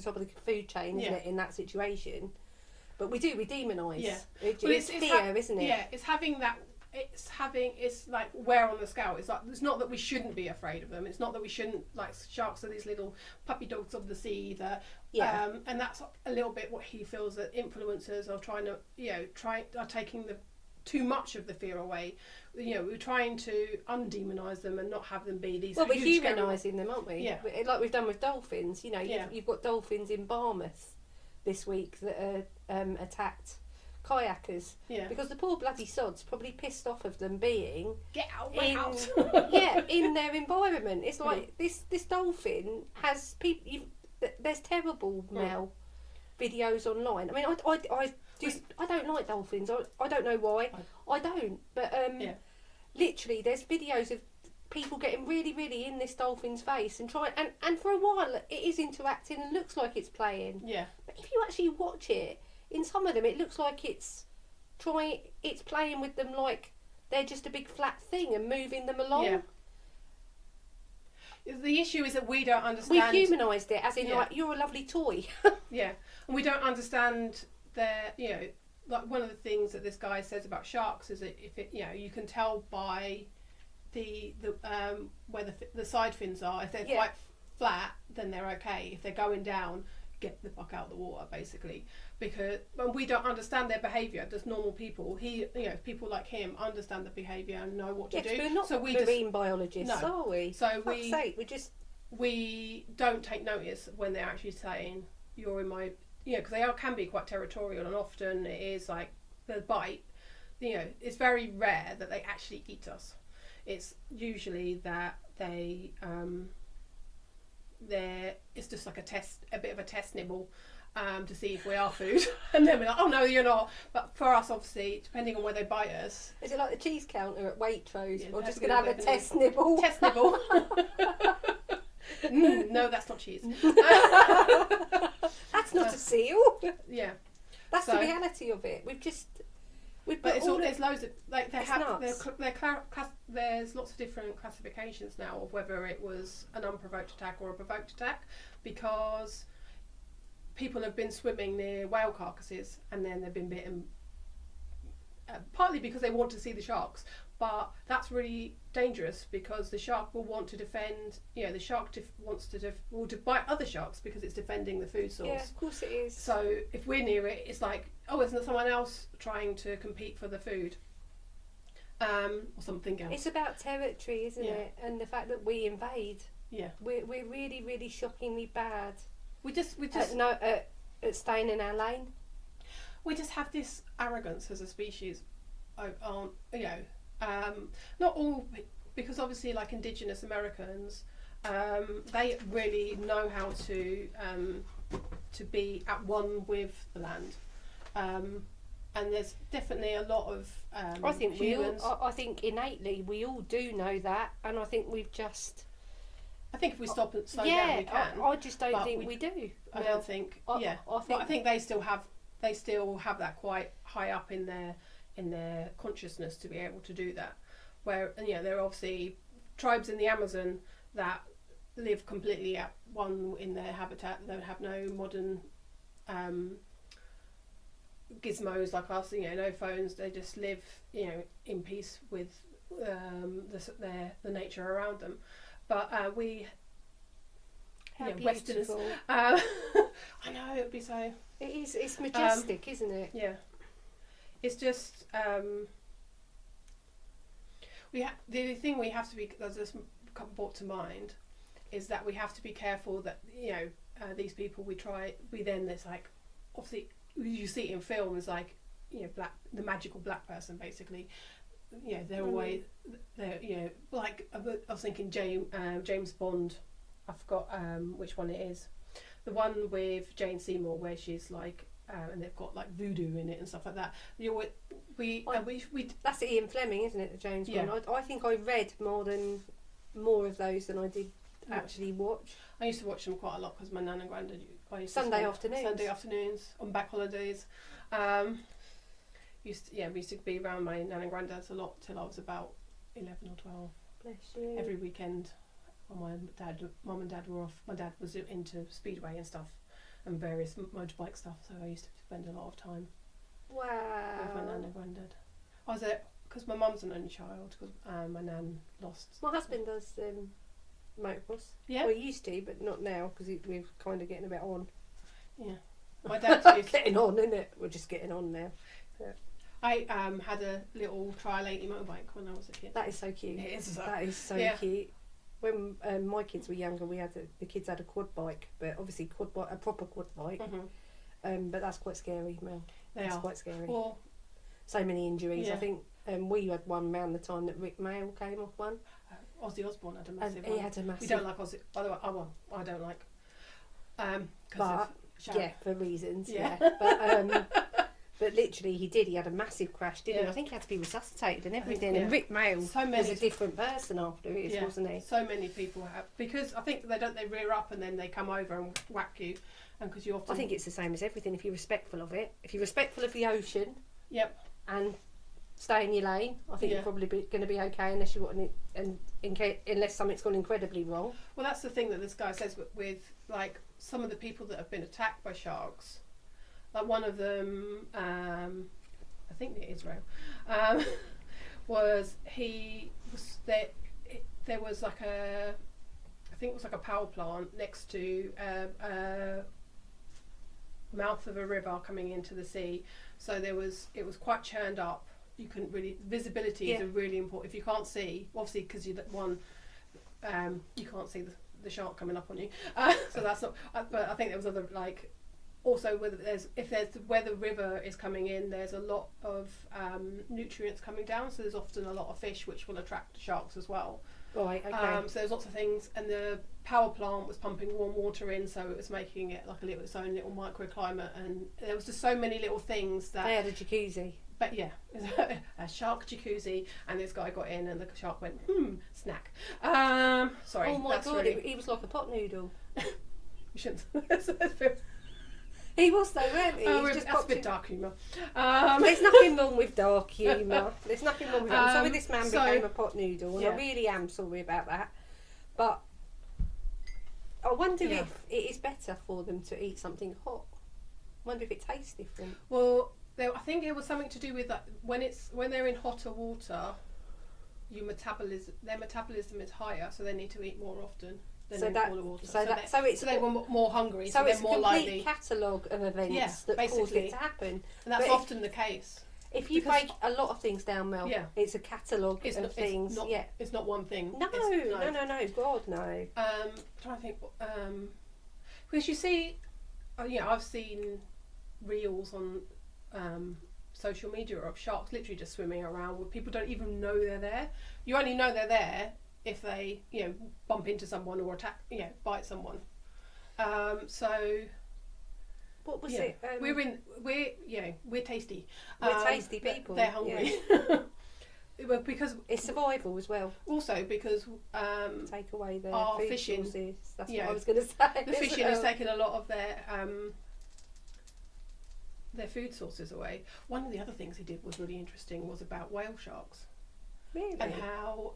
top of the food chain, isn't it, in that situation? But we demonise. Yeah. It's fear, isn't it? Yeah, it's having that it's like where on the scale. It's like, it's not that we shouldn't be afraid of them. It's not that we shouldn't, like, sharks are these little puppy dogs of the sea that, and that's a little bit what he feels that influencers are trying to, are taking too much of the fear away. We're trying to undemonise them and not have them be these. Well, we're humanising them, aren't we? Yeah. Like we've done with dolphins. You've got dolphins in Barmouth this week that are attacked kayakers. Yeah. Because the poor bloody sods probably pissed off of them being get out of my house. In their environment. It's like this dolphin has people. There's terrible now videos online. I mean, I don't like dolphins. I don't know why. I don't. But literally, there's videos of people getting really, really in this dolphin's face and trying. And for a while, it is interacting and looks like it's playing. Yeah. But if you actually watch it, in some of them, it looks like it's playing with them like they're just a big flat thing and moving them along. Yeah. The issue is that we don't understand. We've humanised it, as in like you're a lovely toy. Yeah, and we don't understand their. Like one of the things that this guy says about sharks is that if it, you can tell by the where the side fins are. If they're quite flat, then they're okay. If they're going down, get the fuck out of the water, basically. Because when we don't understand their behaviour, as normal people, people like him understand the behaviour and know what to do. We're not marine biologists, are we? So we don't take notice when they're actually saying you're in my. Because they can be quite territorial, and often it is like the bite. It's very rare that they actually eat us. It's usually that it's just like a bit of a test nibble. To see if we are food, and then we're like, oh no, you're not. But for us, obviously, depending on where they bite us, is it like the cheese counter at Waitrose? Or just gonna have a test nibble? Test nibble. No, that's not cheese. That's not a seal. Yeah, that's the reality of it. There's loads of like there's lots of different classifications now of whether it was an unprovoked attack or a provoked attack, because people have been swimming near whale carcasses and then they've been bitten, partly because they want to see the sharks, but that's really dangerous because the shark will want to defend. The shark wants to bite other sharks because it's defending the food source. Yeah, of course it is. So if we're near it, it's like, oh, isn't there someone else trying to compete for the food, or something else? It's about territory, isn't it? And the fact that we invade. Yeah, we're really, really shockingly bad. We just at staying in our lane. We just have this arrogance as a species. Not all, because obviously, like Indigenous Americans, they really know how to be at one with the land, and there's definitely a lot of. I think innately we all do know that, and I think we've just. I think if we stop and slow down, we can. I just don't think we do. I don't think. I think they still have that quite high up in their consciousness to be able to do that. Where there are obviously tribes in the Amazon that live completely at one in their habitat. They have no modern gizmos like us. No phones. They just live in peace with the nature around them. But Westerners. I know, it would be so. It is. It's majestic, isn't it? Yeah. It's just the thing we have to be. That's just brought to mind is that we have to be careful that these people it's like obviously you see it in films like the magical black person basically. They're always like I was thinking James Bond. I forgot which one it is. The one with Jane Seymour where she's like and they've got like voodoo in it and stuff like that. That's Ian Fleming, isn't it? The James Bond. I think I read more of those than I did actually watch. I used to watch them quite a lot because my nan and granddad. Sunday afternoons on back holidays. We used to be around my nan and granddad's a lot till I was about 11 or 12. Bless you. Every weekend when mum and dad were off, my dad was into speedway and stuff and various motorbike stuff, so I used to spend a lot of time with my nan and granddad. because my mum's an only child. Because my nan lost. My husband does motocross. Yeah. Well, he used to, but not now because we're kind of getting a bit on. Yeah. My dad's used getting on, isn't it? We're just getting on now. Yeah. I had a little Trial 80 motorbike when I was a kid. That is so cute. It is. That is so cute. When my kids were younger, the kids had a quad bike, but obviously a proper quad bike. Mm-hmm. But that's quite scary, Mel. That's quite scary. Well, so many injuries. Yeah. I think we had one around the time that Rick Mail came off one. Ozzy Osbourne had a massive He one. had a massive. We don't like Ozzy. By the way, I don't like. But Sharon. yeah, for reasons. Yeah. But literally, he did. He had a massive crash, didn't he? I think he had to be resuscitated and everything. And Rick Mail was a different person afterwards, wasn't he? So many people have, because I think they rear up and then they come over and whack you, and because you often. I think it's the same as everything. If you're respectful of it, if you're respectful of the ocean, and stay in your lane, I think you're probably going to be okay, unless you want unless something's gone incredibly wrong. Well, that's the thing that this guy says with like some of the people that have been attacked by sharks. Like one of them, I think near Israel, there was like I think it was like a power plant next to mouth of a river coming into the sea. So it was quite churned up. You couldn't really, visibility is a really important. If you can't see, obviously because you can't see the shark coming up on you. So that's not. But I think there was other like. Also, where the river is coming in, there's a lot of nutrients coming down. So there's often a lot of fish which will attract sharks as well. Right. Okay. So there's lots of things, and the power plant was pumping warm water in, so it was making it like its own little microclimate. And there was just so many little things that they had a jacuzzi. But yeah, a shark jacuzzi, and this guy got in, and the shark went snack. Sorry. Oh my god! He was like a pot noodle. You shouldn't. He was though, weren't he? That's a bit dark humour. There's nothing wrong with dark humour. There's nothing wrong with that. I'm sorry this man became a pot noodle, and I really am sorry about that. But I wonder if it is better for them to eat something hot. I wonder if it tastes different. Well, I think it was something to do with that when they're in hotter water, their metabolism is higher, so they need to eat more often. So they were more hungry, so they're more likely. It's a complete catalogue of events that cause it to happen. And that's often the case. If you break a lot of things down, Mel, it's a catalogue of things. It's not one thing. No, God, no. I'm trying to think. Because you see, I've seen reels on social media of sharks literally just swimming around where people don't even know they're there. You only know they're there if they, bump into someone or attack, bite someone. So what was it? We're tasty. We're tasty people. They're hungry. Well, because it's survival as well. Also because take away their our food fishing. Sources. That's what I was going to say. The fishing has taken a lot of their food sources away. One of the other things he did was really interesting was about whale sharks. Really? And how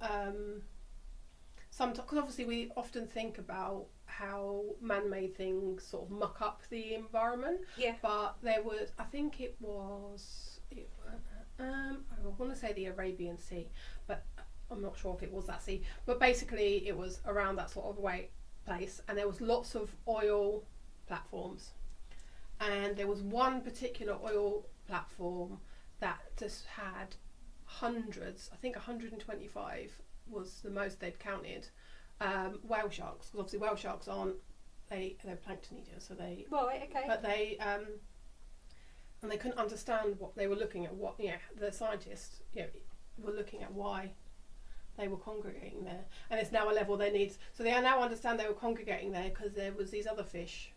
sometimes, because obviously we often think about how man-made things sort of muck up the environment. Yeah. But there was, I think I want to say the Arabian Sea, but I'm not sure if it was that sea. But basically, it was around that sort of place, and there was lots of oil platforms, and there was one particular oil platform that just had hundreds. I think 125 was the most they'd counted. Whale sharks, because obviously whale sharks they're plankton eaters, so they. Right. Okay. But they and they couldn't understand what they were looking at. The scientists were looking at why they were congregating there, and it's now a level they need. So they now understand they were congregating there because there was these other fish,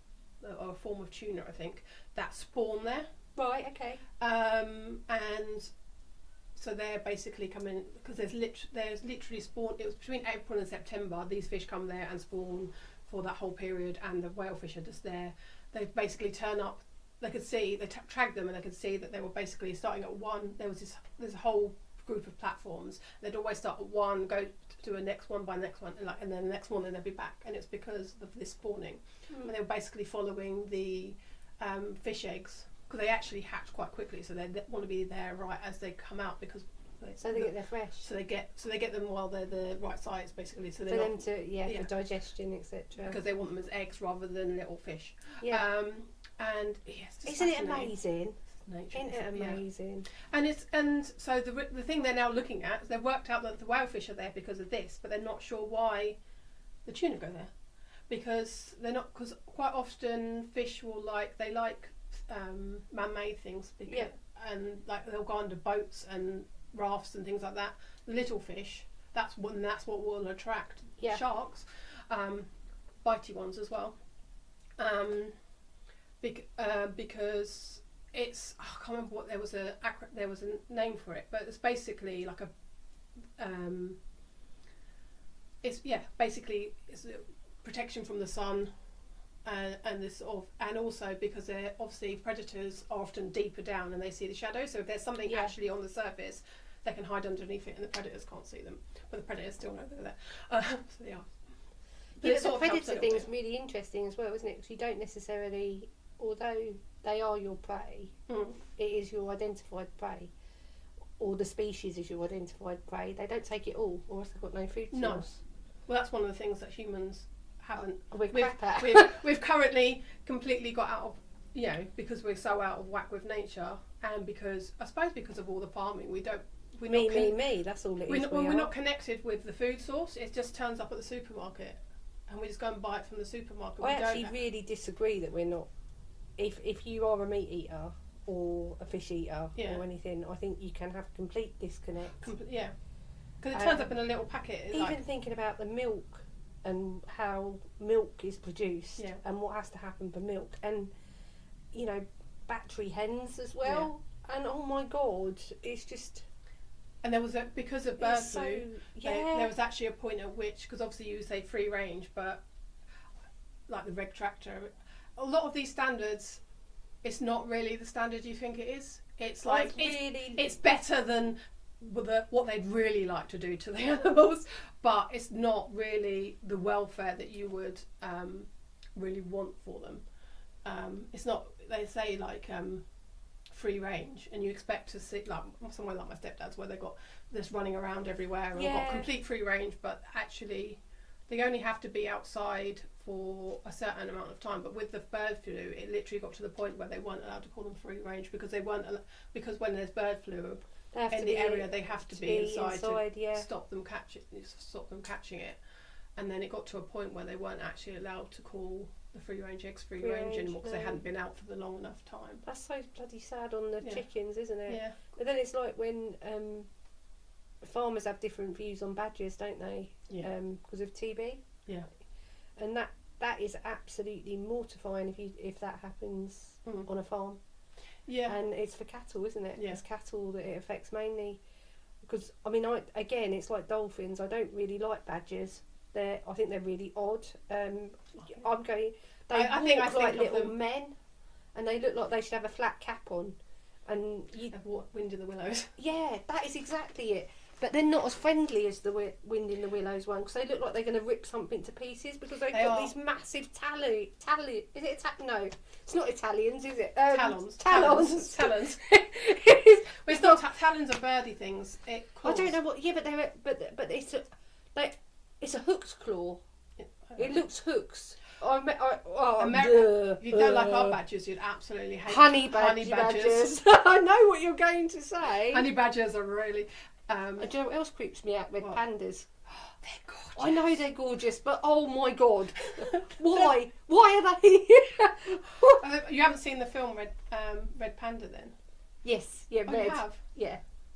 or a form of tuna, I think, that spawn there. Right. Okay. And so they're basically coming because there's literally spawn. It was between April and September. These fish come there and spawn for that whole period, and the whale fish are just there. They basically turn up. They could see, they tracked them, and they could see that they were basically starting at one. There's a whole group of platforms. They'd always start at one, go to a next one by next one, and then the next one, and they'd be back. And it's because of this spawning. And they were basically following the fish eggs, because they actually hatch quite quickly, so they want to be there right as they come out, because exactly. So they get their fresh. So they get them while they're the right size, basically. So for them to for digestion, etc. Because they want them as eggs rather than little fish. Yeah. And yes, isn't it amazing? Nature, isn't it amazing? Yeah. And so the thing they're now looking at is they've worked out that the whalefish are there because of this, but they're not sure why the tuna go there, because quite often fish will like man-made things, and like they'll go under boats and rafts and things like that. The little fish, that's what will attract sharks, bitey ones as well, because it's, I can't remember what there was a name for it, but it's basically like it's protection from the sun. And this and also because they're obviously predators are often deeper down and they see the shadow. So if there's something actually on the surface, they can hide underneath it, and the predators can't see them. But the predators still know they're there. So they are. But the predator thing is really interesting as well, isn't it? Because you don't necessarily, although they are your prey, it is your identified prey, or the species is your identified prey. They don't take it all, or else they've got no food source. No. Well, that's one of the things that humans haven't. We've currently completely got out of, because we're so out of whack with nature, and because I suppose because of all the farming, that's all it is. We're not connected with the food source. It just turns up at the supermarket, and we just go and buy it from the supermarket. I actually really disagree that we're not. If you are a meat eater or a fish eater or anything, I think you can have complete disconnect. Because it turns up in a little packet. Even thinking about the milk and how milk is produced and what has to happen for milk, and battery hens as well, and oh my god, it's just. And there was because of bird flu, there was actually a point at which, because obviously you say free range, but like the red tractor, a lot of these standards, it's not really the standard you think it is. It's like it's better than what they'd really like to do to the animals, but it's not really the welfare that you would really want for them. It's not. They say like free range, and you expect to see like somewhere like my stepdad's where they've got this running around everywhere and got complete free range, but actually they only have to be outside for a certain amount of time. But with the bird flu, it literally got to the point where they weren't allowed to call them free range, because they weren't because when there's bird flu in the area, they have to be inside to stop them catching it. And then it got to a point where they weren't actually allowed to call the free range eggs free range anymore, because they hadn't been out for the long enough time. That's so bloody sad on the chickens, isn't it? Yeah. But then it's like when farmers have different views on badgers, don't they? Yeah. Because of TB. Yeah. And that is absolutely mortifying if that happens on a farm. Yeah. And it's for cattle, isn't it? Yeah. It's cattle that it affects mainly. Because it's like dolphins. I don't really like badgers. I think they're really odd. They walk like little men, and they look like they should have a flat cap on. And Wind in the Willows. Yeah, that is exactly it. But they're not as friendly as the Wind in the Willows one, because they look like they're going to rip something to pieces, because they've got these massive is it no, it's not Italians, is it? Talons. Talons. It's not talons are birdie things. I don't know what. Yeah, but it's a hooked claw. It looks hooks. If you don't like our badgers, you'd absolutely hate honey badgers. I know what you're going to say. Honey badgers are really. Do you know what else creeps me out? Red pandas. They're gorgeous. I know they're gorgeous, but oh my god, why? Why are they? You haven't seen the film Red Panda, then? Yes, yeah, red. You have?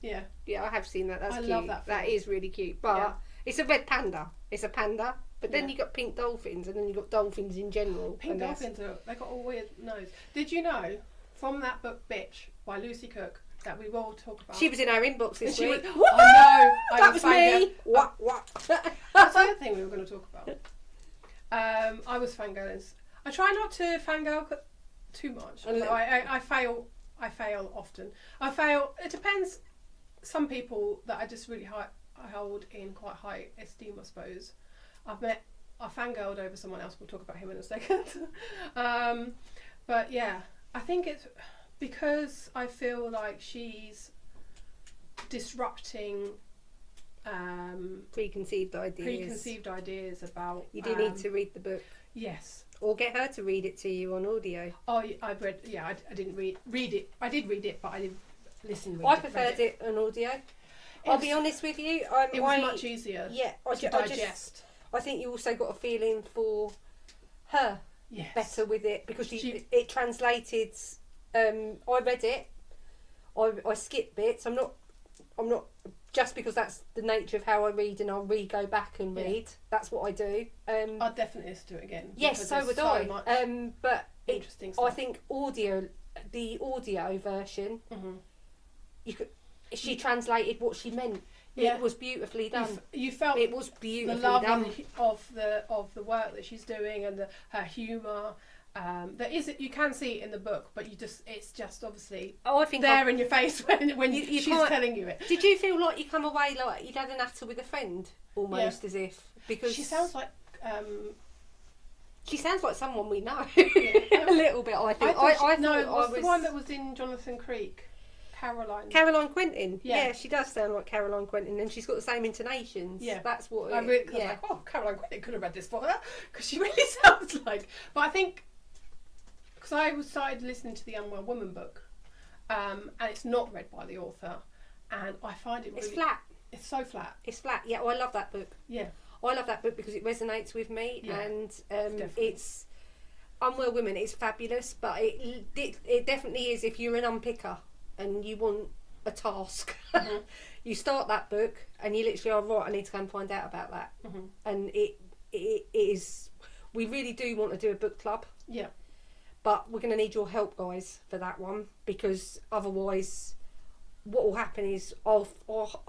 Yeah, I have seen that. That's cute. Love that film. That is really cute, but it's a red panda. It's a panda. But then you got pink dolphins, and then you got dolphins in general. Pink dolphins they got a weird nose. Did you know from that book Bitch by Lucy Cook that we will talk about? She was in our inbox this week. I know. That was me. What? That's the other thing we were going to talk about. I was fangirling. I try not to fangirl too much. I fail. I fail often. It depends. Some people that I just really I hold in quite high esteem, I suppose. I fangirled over someone else. We'll talk about him in a second. But yeah, I think it's because I feel like she's disrupting preconceived ideas about. You do need to read the book. Yes. Or get her to read it to you on audio. Oh, I've read. Yeah, I didn't read it. I did read it, but I didn't listen. I preferred it on audio. I'll be honest with you. It was much easier. Yeah, to digest. I think you also got a feeling for her better with it because it translated. I read it. I skipped bits. I'm not just because that's the nature of how I read, and I'll go back and read. That's what I do. I'd definitely listen to it again. Yes, so would I. But interesting stuff. I think the audio version, she translated what she meant. Yeah. It was beautifully done. You felt it was beautifully the love done. of the work that she's doing and her humour. You can see it in the book, but it's just obviously in your face when she's telling you it. Did you feel like you come away like you'd had an natter with a friend, almost as if because she sounds like someone we know a little bit. I think. I thought the one that was in Jonathan Creek. Caroline Quentin. Yeah, she does sound like Caroline Quentin, and she's got the same intonations. Yeah, that's what. I was like, oh, Caroline Quentin could have read this for her because she really sounds like. But I think because I started listening to the Unwell Woman book, and it's not read by the author, and I find it really, it's flat. It's so flat. It's flat. Yeah, I love that book. Yeah, I love that book because it resonates with me, and it's Unwell Women is fabulous, but it definitely is if you're an unpicker and you want a task. You start that book and you literally are right, I need to go and find out about that. And it is, we really do want to do a book club. Yeah. But we're going to need your help, guys, for that one, because otherwise what will happen is I'll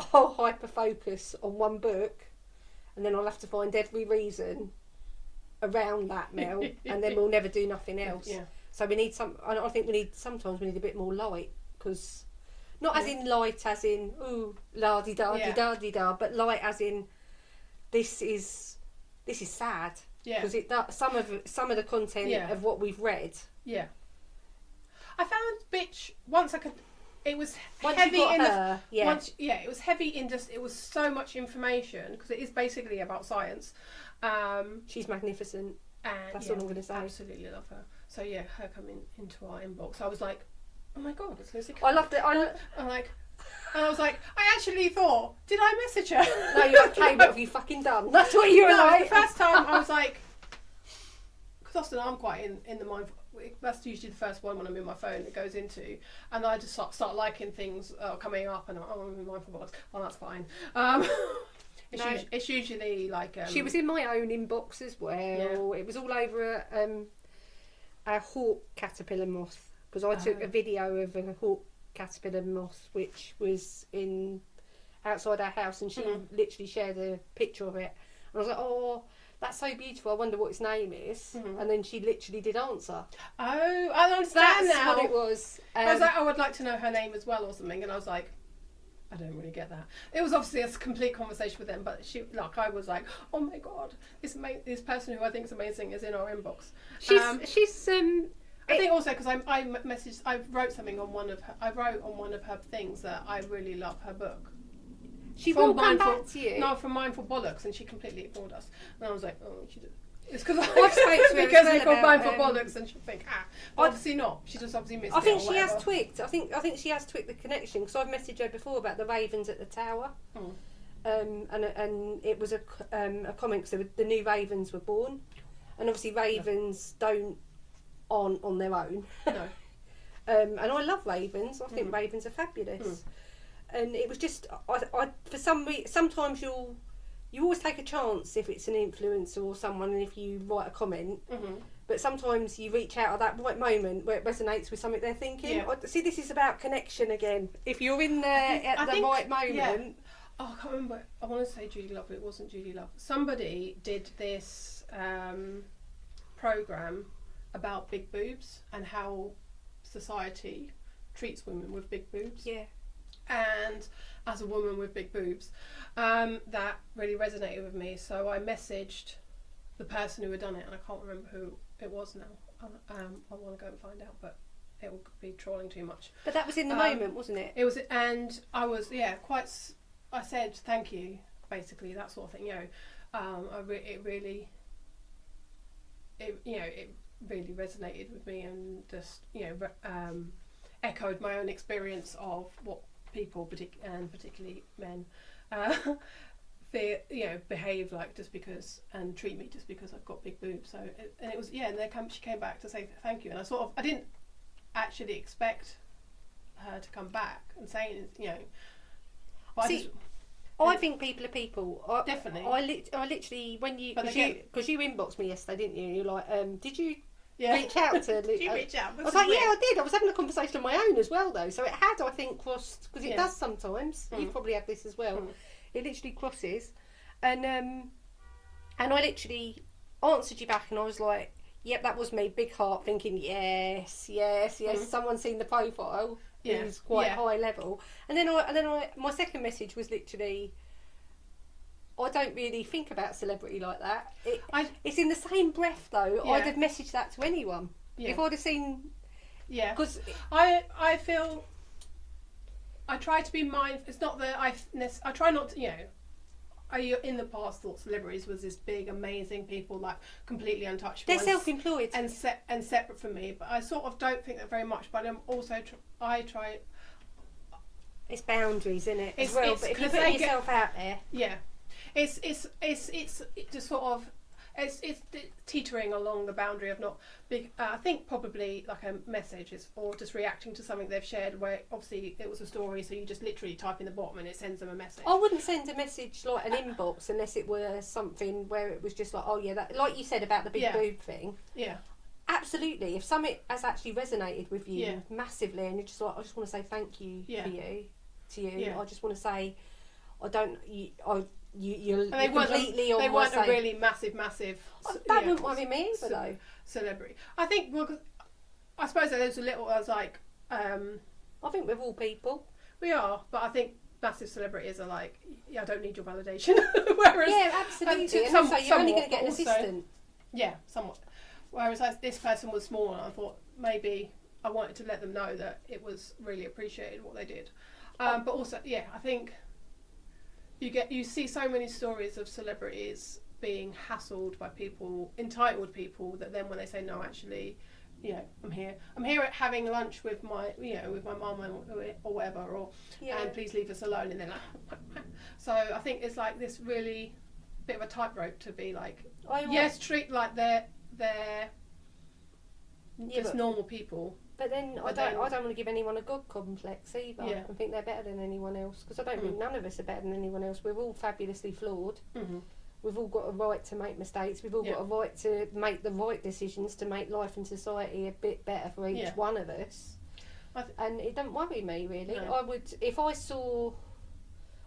hyper focus on one book and then I'll have to find every reason around that, Mel, and then we'll never do nothing else. Yeah. So we need I think sometimes we need a bit more light. Because not as in light as in ooh la di da di da di da, but light as in this is sad. Yeah. Because it does some of the content of what we've read. Yeah. I found bitch once I could. It was once heavy you got in her, it was heavy in just. It was so much information because it is basically about science. She's magnificent. And that's all I'm going to say. Absolutely love her. So yeah, her coming into our inbox, I was like, oh my god, it's Lucy. I loved it. And I was like, I actually thought, did I message her? No, you're like, Kay, what have you fucking done? That's what you were like. The first time I was like, because often I'm quite in the mindful. That's usually the first one when I'm in my phone it goes into, and I just start liking things coming up, and I'm in mindful box. Oh, that's fine. It's usually like she was in my own inbox as well. Yeah. It was all over a hawk caterpillar moth. Because I took a video of a hawk caterpillar moth which was outside our house, and she literally shared a picture of it. And I was like, oh, that's so beautiful, I wonder what its name is. And then she literally did answer. Oh, I understand that's now. What it was. I was like, oh, I'd like to know her name as well or something. And I was like, I don't really get that. It was obviously a complete conversation with them, but I was like, oh my god, this person who I think is amazing is in our inbox. I think also because I wrote something on one of her things that I really love her book. She will come back to you. No, from Mindful Bollocks, and she completely ignored us. And I was like, oh, she did. It's because I've spoke to her because we called Mindful Bollocks, and she'll think, obviously not. She just obviously missed it. I think she has tweaked. I think she has tweaked the connection, because I've messaged her before about the ravens at the tower. And it was a comment because the new ravens were born, and obviously ravens aren't on their own. No. And I love ravens. I think ravens are fabulous. And it was just I for some reason sometimes you always take a chance if it's an influencer or someone, and if you write a comment. But sometimes you reach out at that right moment where it resonates with something they're thinking. Yeah. See, this is about connection again. If you're in there at the right moment. Yeah. Oh, I can't remember. I want to say Judy Love, but it wasn't Judy Love. Somebody did this programme about big boobs and how society treats women with big boobs. Yeah. And as a woman with big boobs, that really resonated with me. So I messaged the person who had done it, and I can't remember who it was now. I want to go and find out, but it would be trolling too much. But that was in the moment, wasn't it? It was, and I was I said thank you, basically, that sort of thing. It really resonated with me, and just echoed my own experience of what people, particularly men, behave like just because, and treat me just because I've got big boobs. So and it was and she came back to say thank you, and I didn't actually expect her to come back and say But I think people are people. Definitely. I literally, when because you inboxed me yesterday, didn't you? And you're like, did you reach out to? Did you reach out? I was like, yeah, I did. I was having a conversation on my own as well, though. So it had, I think, crossed, because it does sometimes. You've probably had this as well. It literally crosses, and I literally answered you back, and I was like, yep, that was me, big heart, thinking yes. Someone's seen the profile. It was quite high level, and then my second message was literally, I don't really think about celebrity like that. It's in the same breath though. I'd have messaged that to anyone if I'd have seen. Yeah, because I feel I try to be mindful. It's not that I try not to. I in the past thought celebrities was this big, amazing people, like completely untouchable. They're self-employed and separate from me. But I sort of don't think that very much. But I'm also I try. It's boundaries, isn't it? As well, but if you put yourself out there, it's just sort of it's teetering along the boundary of not big. I think probably like a message is, or just reacting to something they've shared where obviously it was a story, so you just literally type in the bottom and it sends them a message. I wouldn't send a message like an inbox unless it were something where it was just like, oh yeah, that, like you said about the big boob thing. Yeah. Absolutely. If something has actually resonated with you massively, and you're just like, I just want to say thank you to you. Yeah. I just want to say, you're completely on my side. They weren't a really massive. That wouldn't worry me either, though. Celebrity. I think. Well, I suppose there's a little. I was like. I think we're all people. We are, but I think massive celebrities are like, I don't need your validation. Whereas, absolutely. And also, you're only going to get an assistant. Yeah, somewhat. Whereas this person was small, and I thought maybe I wanted to let them know that it was really appreciated what they did. But also, I think you see so many stories of celebrities being hassled by people, entitled people, that then when they say no, actually, I'm here at having lunch with my mum or whatever, and please leave us alone, and then so I think it's like this really bit of a tightrope to be like, treat like they're just normal people. But then I don't want to give anyone a god complex either. Yeah. I think they're better than anyone else, because I don't think none of us are better than anyone else. We're all fabulously flawed. Mm-hmm. We've all got a right to make mistakes. We've all got a right to make the right decisions to make life and society a bit better for each one of us. And it don't worry me really. No. I would, if I saw.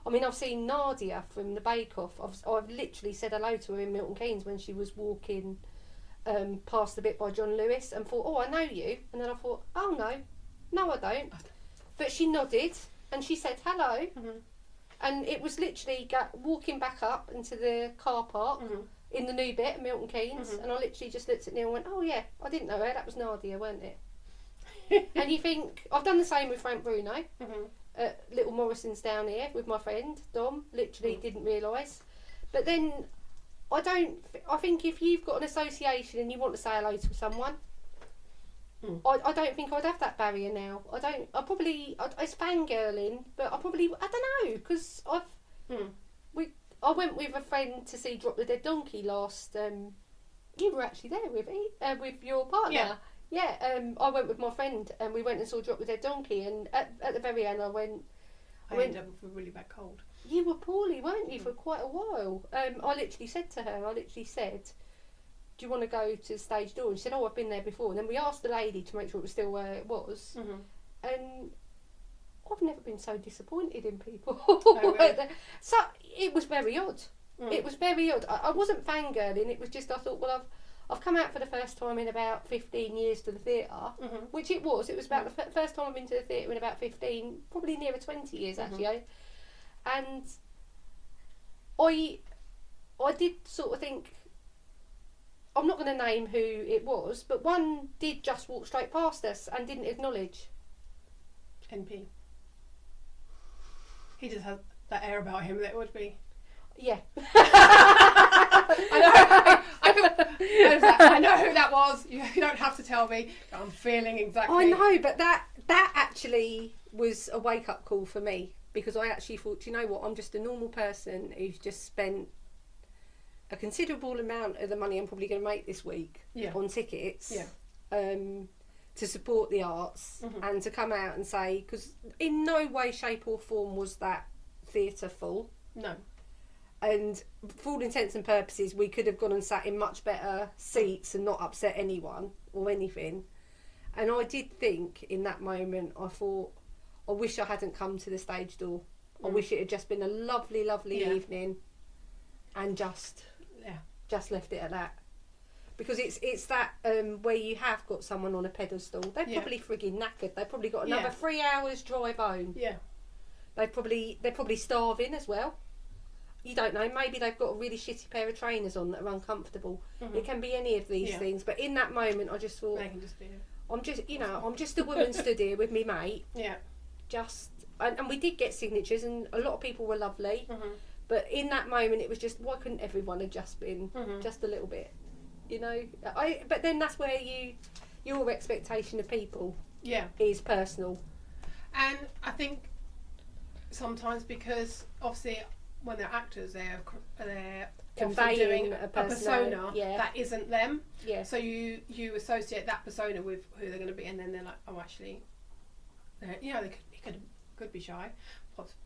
I mean, I've seen Nadia from the Bake Off. I've literally said hello to her in Milton Keynes when she was walking past the bit by John Lewis, and thought, oh, I know you. And then I thought, oh no I don't. But she nodded and she said hello. Mm-hmm. And it was literally walking back up into the car park in the new bit of Milton Keynes, and I literally just looked at Neil and went, oh yeah, I didn't know her, that was Nadia, weren't it? And you think, I've done the same with Frank Bruno at Little Morrison's down here with my friend Dom, literally didn't realise. But then I think if you've got an association and you want to say hello to someone, I don't think I'd have that barrier now. It's fangirling, but I don't know, because I went with a friend to see Drop the Dead Donkey last. You were actually there with your partner. I went with my friend and we went and saw Drop the Dead Donkey, and at the very end I ended up with a really bad cold. You were poorly, weren't you, for quite a while? I literally said to her, do you want to go to the stage door? And she said, oh, I've been there before. And then we asked the lady to make sure it was still where it was. Mm-hmm. And I've never been so disappointed in people. Oh, really? So it was very odd. It was very odd. I wasn't fangirling. It was just, I thought, well, I've come out for the first time in about 15 years to the theatre, which it was. It was about the first time I've been to the theatre in about 15, probably nearer 20 years actually. And I did sort of think, I'm not going to name who it was, but one did just walk straight past us and didn't acknowledge. NP. He just has that air about him that would be. Yeah. I know who that was. You don't have to tell me. I'm feeling exactly. I know, but that actually was a wake-up call for me, because I actually thought, do you know what, I'm just a normal person who's just spent a considerable amount of the money I'm probably going to make this week on tickets to support the arts, and to come out and say, because in no way, shape or form was that theatre full. No. And for all intents and purposes, we could have gone and sat in much better seats and not upset anyone or anything. And I did think in that moment, I thought, I wish I hadn't come to the stage door. I wish it had just been a lovely, lovely evening, and just left it at that. Because it's that where you have got someone on a pedestal. They're probably frigging knackered. They've probably got another 3 hours drive home. Yeah. They're probably starving as well. You don't know, maybe they've got a really shitty pair of trainers on that are uncomfortable. It can be any of these things, but in that moment I just thought, they can just be I'm just a woman stood here with me mate. Yeah. And we did get signatures, and a lot of people were lovely. But in that moment it was just, why couldn't everyone have just been just a little bit, you know? But then that's where your expectation of people is personal. And I think sometimes, because obviously when they're actors, they're conveying doing a persona that isn't them. Yeah. So you associate that persona with who they're going to be, and then they're like, oh, actually, you know, he could be shy,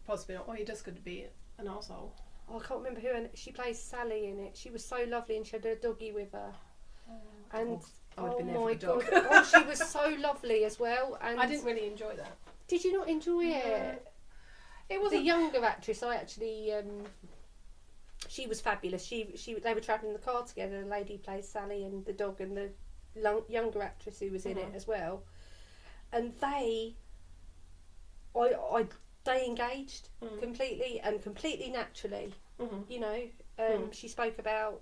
possibly not. Or he just could be an arsehole. Oh, I can't remember who, and she plays Sally in it. She was so lovely, and she had a doggy with her. And oh my god, she was so lovely as well. And I didn't really enjoy that. Did you not enjoy it? It was the younger actress. I actually, she was fabulous. They were travelling in the car together. The lady plays Sally, and the dog, and the younger actress who was in it as well. And they engaged completely naturally. You know, she spoke about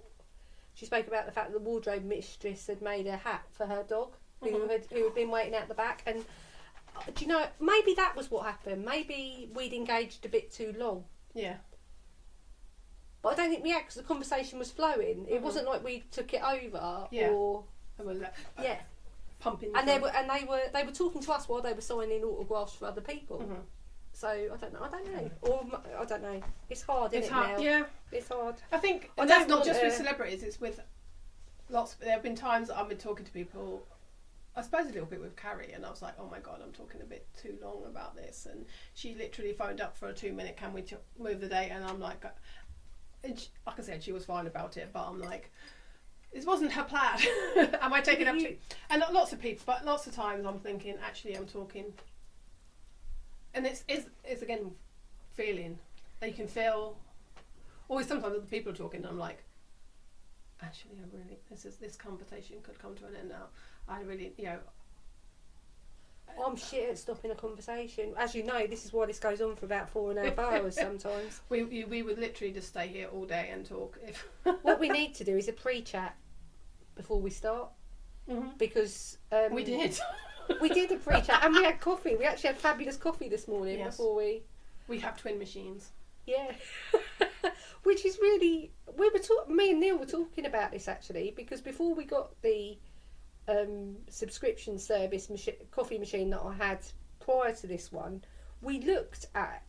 the fact that the wardrobe mistress had made a hat for her dog who had been waiting out the back. And do you know, maybe that was what happened. Maybe we'd engaged a bit too long. Yeah. But I don't think we had, because the conversation was flowing. It wasn't like we took it over or pumping. And they were talking to us while they were signing autographs for other people. So I don't know. Or I don't know. It's hard, isn't it? Now? Yeah. It's hard. I think that's not just with celebrities. It's with lots. There have been times that I've been talking to people. I suppose a little bit with Carrie, and I was like, oh my god, I'm talking a bit too long about this. And she literally phoned up for a 2-minute, can we move the date? And I'm like I said, she was fine about it, but I'm like, it wasn't her plan. Am I taking up too? And lots of people, but lots of times I'm thinking, actually, I'm talking. And it's again, feeling. And you can feel, always sometimes the people are talking, and I'm like, actually, I really, this conversation could come to an end now. I really, you know. I'm shit at stopping a conversation. As you know, this is why this goes on for about 4.5 hours sometimes. We would literally just stay here all day and talk. What we need to do is a pre-chat before we start. Because... we did. We did a pre-chat, and we had coffee. We actually had fabulous coffee this morning before we... We have twin machines. Yeah. Which is really... me and Neil were talking about this, actually, because before we got the... subscription service coffee machine that I had prior to this one, we looked at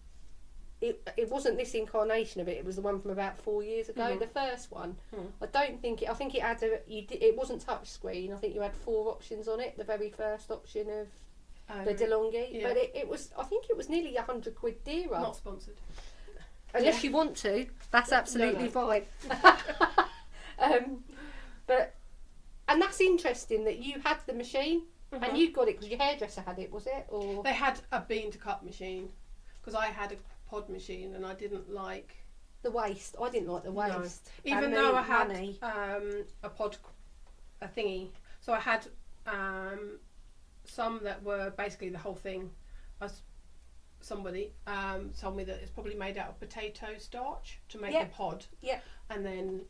it wasn't this incarnation of it was the one from about 4 years ago, the first one. I think it had it wasn't touch screen. I think you had 4 options on it. The very first option of the DeLonghi, but it was, I think it was nearly £100 dearer. Not sponsored, unless you want to, that's absolutely fine. But and that's interesting that you had the machine and you got it because your hairdresser had it, was it? Or they had a bean to cut machine, because I had a pod machine and I didn't like the waste. I didn't like the waste. No. Even though I had a thingy, so I had some that were basically the whole thing. somebody told me that it's probably made out of potato starch to make Yep. the pod. Yep. And then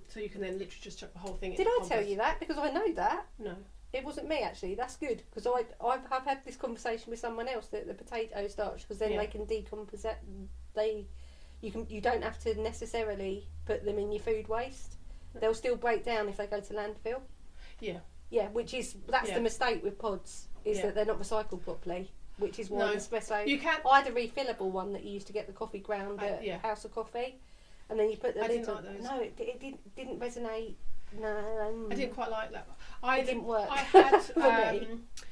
so you can then literally just chuck the whole thing in. Did the I compost. tell you that? Because I know that. No. It wasn't me actually. That's good because I've had this conversation with someone else that the potato starch because then they can decompose it. You don't have to necessarily put them in your food waste. They'll still break down if they go to landfill. Yeah. Yeah, that's the mistake with pods is that they're not recycled properly. Which is why the espresso. You can. I had a refillable one that you used to get the coffee ground at House of Coffee, and then you put the lid on. Like those. No, it didn't resonate. No, I didn't quite like that. It didn't work. I had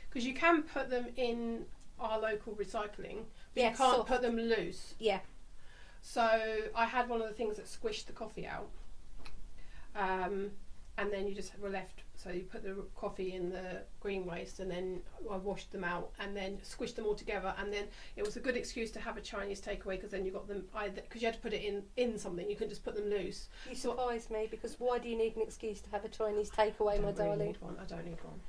because you can put them in our local recycling, but you can't soft. put them loose. Yeah. So I had one of the things that squished the coffee out, and then you just were left. So you put the coffee in the green waste, and then I washed them out, and then squished them all together, and then it was a good excuse to have a Chinese takeaway because then you got them either because you had to put it in something. You couldn't just put them loose. You surprised me because why do you need an excuse to have a Chinese takeaway, my darling? I don't need one.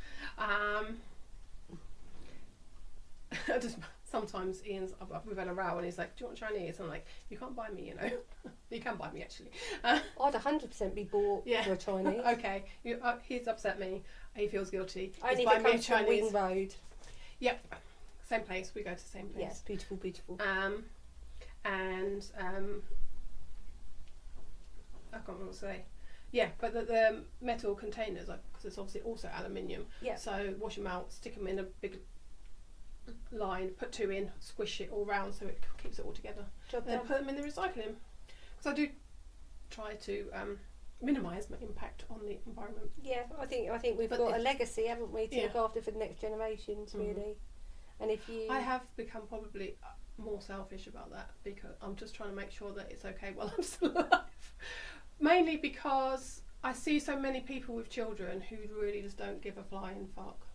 I just sometimes we've had a row and he's like, "Do you want Chinese?" I'm like, "You can't buy me, you know." You can buy me actually. I'd 100% be bought for a Chinese. Okay, he's upset me. He feels guilty. Only if it comes from Wing Road. Yep, same place. We go to the same place. Yes, beautiful, beautiful. And I can't remember what to say. Yeah, but the metal containers, because it's obviously also aluminium. Yeah. So wash them out, stick them in a big line, put 2 in, squish it all round so it keeps it all together. Then put them in the recycling. Because I do try to minimise my impact on the environment. Yeah, I think we've got a legacy, haven't we, to look after for the next generations, really. And if you, I have become probably more selfish about that because I'm just trying to make sure that it's okay while I'm still alive. Mainly because I see so many people with children who really just don't give a flying fuck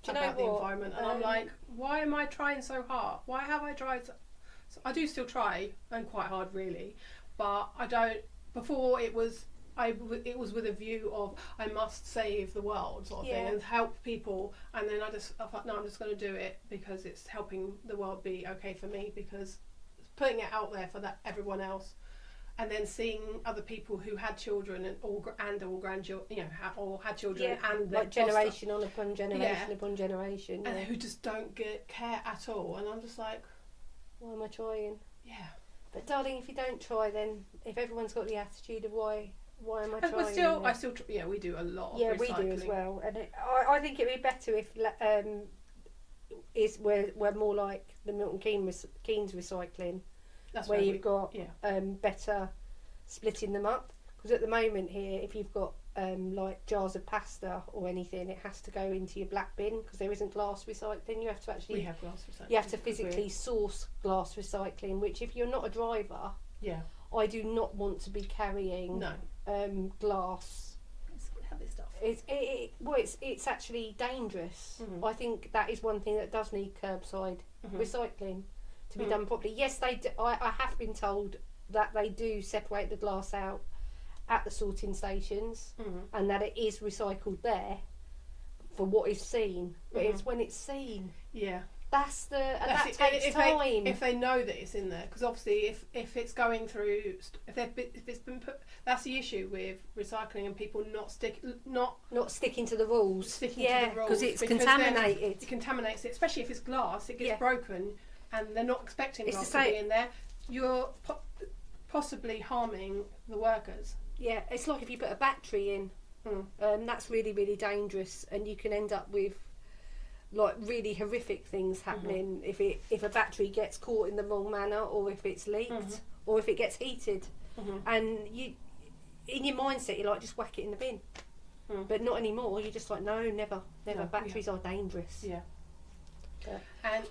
about the environment, and I'm like, why am I trying so hard? Why have I tried? I do still try, and quite hard really, but I don't. Before it was with a view of I must save the world sort of thing and help people, and then I thought no, I'm just going to do it because it's helping the world be okay for me, because putting it out there for that everyone else. And then seeing other people who had children and all grandchildren, or had children and like generation upon generation upon generation, and who just don't care at all. And I'm just like, why am I trying? Yeah. But darling, if you don't try, then if everyone's got the attitude of why am I trying? But we do a lot of recycling. We do as well. And I think it'd be better if we're more like the Milton Keynes recycling. That's where you've got better splitting them up, because at the moment here, if you've got like jars of pasta or anything, it has to go into your black bin because there isn't glass recycling. You have to actually have glass recycling. You have to physically source glass recycling, which if you're not a driver, I do not want to be carrying glass. It's heavy stuff. It's actually dangerous. I think that is one thing that does need curbside recycling to be done properly. Yes, they do. I have been told that they do separate the glass out at the sorting stations and that it is recycled there for what is seen. But it's when it's seen. Yeah. That takes time. If they know that it's in there, because obviously if it's going through, if it's been put, that's the issue with recycling and people not sticking to the rules. Because it's contaminated. It contaminates it, especially if it's glass. It gets broken, and they're not expecting glass to be in there. You're possibly harming the workers. Yeah, it's like if you put a battery in. That's really, really dangerous, and you can end up with like really horrific things happening if a battery gets caught in the wrong manner, or if it's leaked, or if it gets heated, and you in your mindset you're like, just whack it in the bin. But not anymore. You're just like, no, never. Batteries are dangerous. And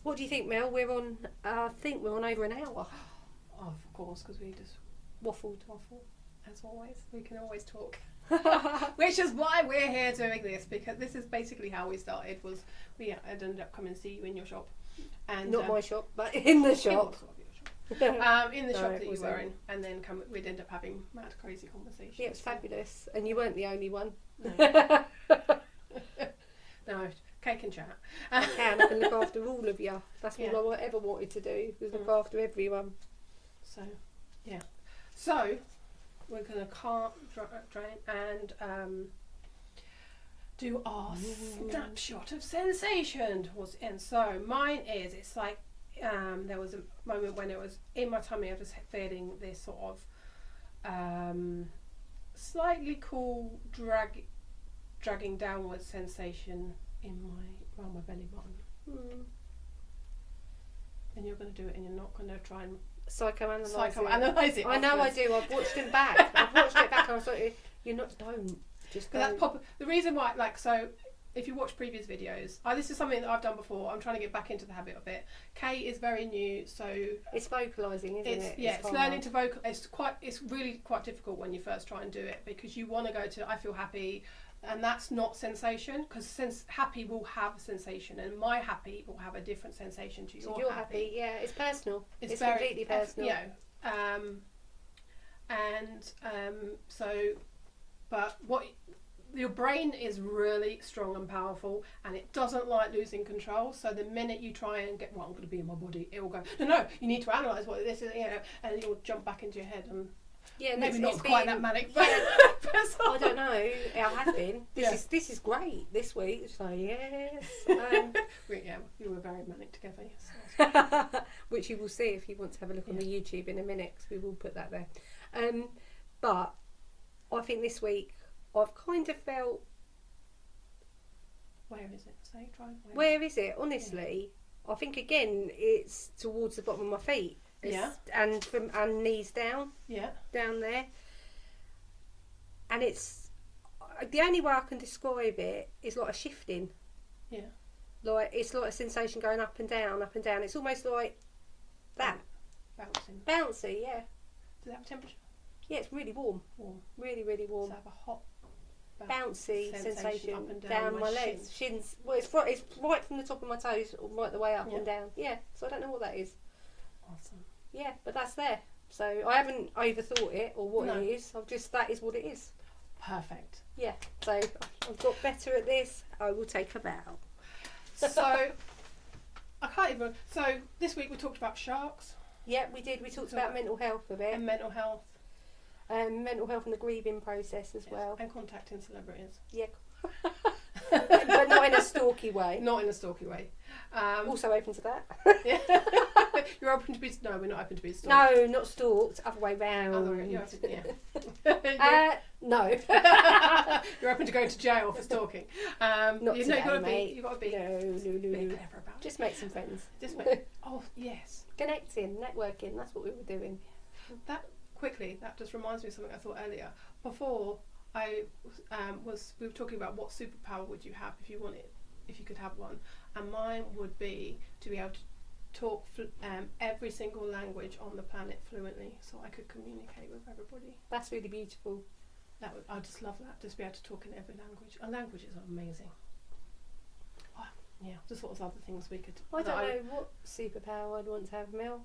what do you think, Mel? I think we're on over an hour. Oh, of course, because we just waffled as always. We can always talk. Which is why we're here doing this, because this is basically how we started. Was we ended up coming to see you in your shop, and not my shop, but in the shop. In the shop that you were in, and then we'd end up having mad, crazy conversations. Yeah, it was fabulous, and you weren't the only one. No, Kay can chat. I can look after all of you. That's all I ever wanted to do, was look after everyone. So, yeah. So, we're going to drain and do our snapshot of sensation. And so, mine is, it's like, there was a moment when it was in my tummy, I was feeling this sort of slightly cool dragging downwards sensation around my belly button. And you're going to do it, and you're not going to try and psychoanalyze it. I know I do. I've watched them back. I've watched it back, and I was like, don't just go. That's the reason why, so if you watch previous videos, this is something that I've done before. I'm trying to get back into the habit of it. Kay is very new, so it's vocalising, isn't it? Yeah, it's learning to vocal. It's really quite difficult when you first try and do it, because you want to go to I feel happy, and that's not sensation, because happy will have a sensation, and my happy will have a different sensation to your happy. Yeah, it's personal. It's completely personal. But what your brain is really strong and powerful, and it doesn't like losing control. So the minute you try and get, I'm going to be in my body, it will go, no, you need to analyse what this is, and it will jump back into your head. And maybe not quite that manic, but I don't know. I have been. This is great this week. So yes, you were very manic together. Yes, which you will see if you want to have a look on the YouTube in a minute, because we will put that there. But I think this week I've kind of felt. Where is it? Say, try. Where is it? Honestly, I think again it's towards the bottom of my feet. And from knees down. Yeah. Down there. And it's the only way I can describe it is like a shifting. Yeah. Like it's like a sensation going up and down, up and down. It's almost like that. Bouncing. Bouncy, yeah. Does it have a temperature? Yeah, it's really warm. Really, really warm. Does it have a hot bouncy sensation up and down my legs. Shins. Well, it's right from the top of my toes, right the way up and down. Yeah. So I don't know what that is. Awesome. Yeah, but that's there. So I haven't overthought it or what it is. That is what it is. Perfect. Yeah. So I've got better at this. I will take a bow. So I can't even. So this week we talked about sharks. Yeah, we did. We talked about mental health a bit. And mental health. Mental health and the grieving process as well. And contacting celebrities. Yeah. But not in a stalky way. Not in a stalky way. Also open to that. Yeah. You're open to be... No, we're not open to be stalked. No, not stalked. Other way round. No. You're open to going to jail for stalking. Not you've today, got to mate. You've got to be... No. Clever about it. Just make some friends. Oh, yes. Connecting, networking. That's what we were doing. That just reminds me of something I thought earlier. Before, we were talking about what superpower would you have if you could have one, and mine would be to be able to talk every single language on the planet fluently, so I could communicate with everybody. That's really beautiful. I just love that, just be able to talk in every language. And languages are amazing. Oh, yeah, just what other things we could. I don't know what superpower I'd want to have, Mel.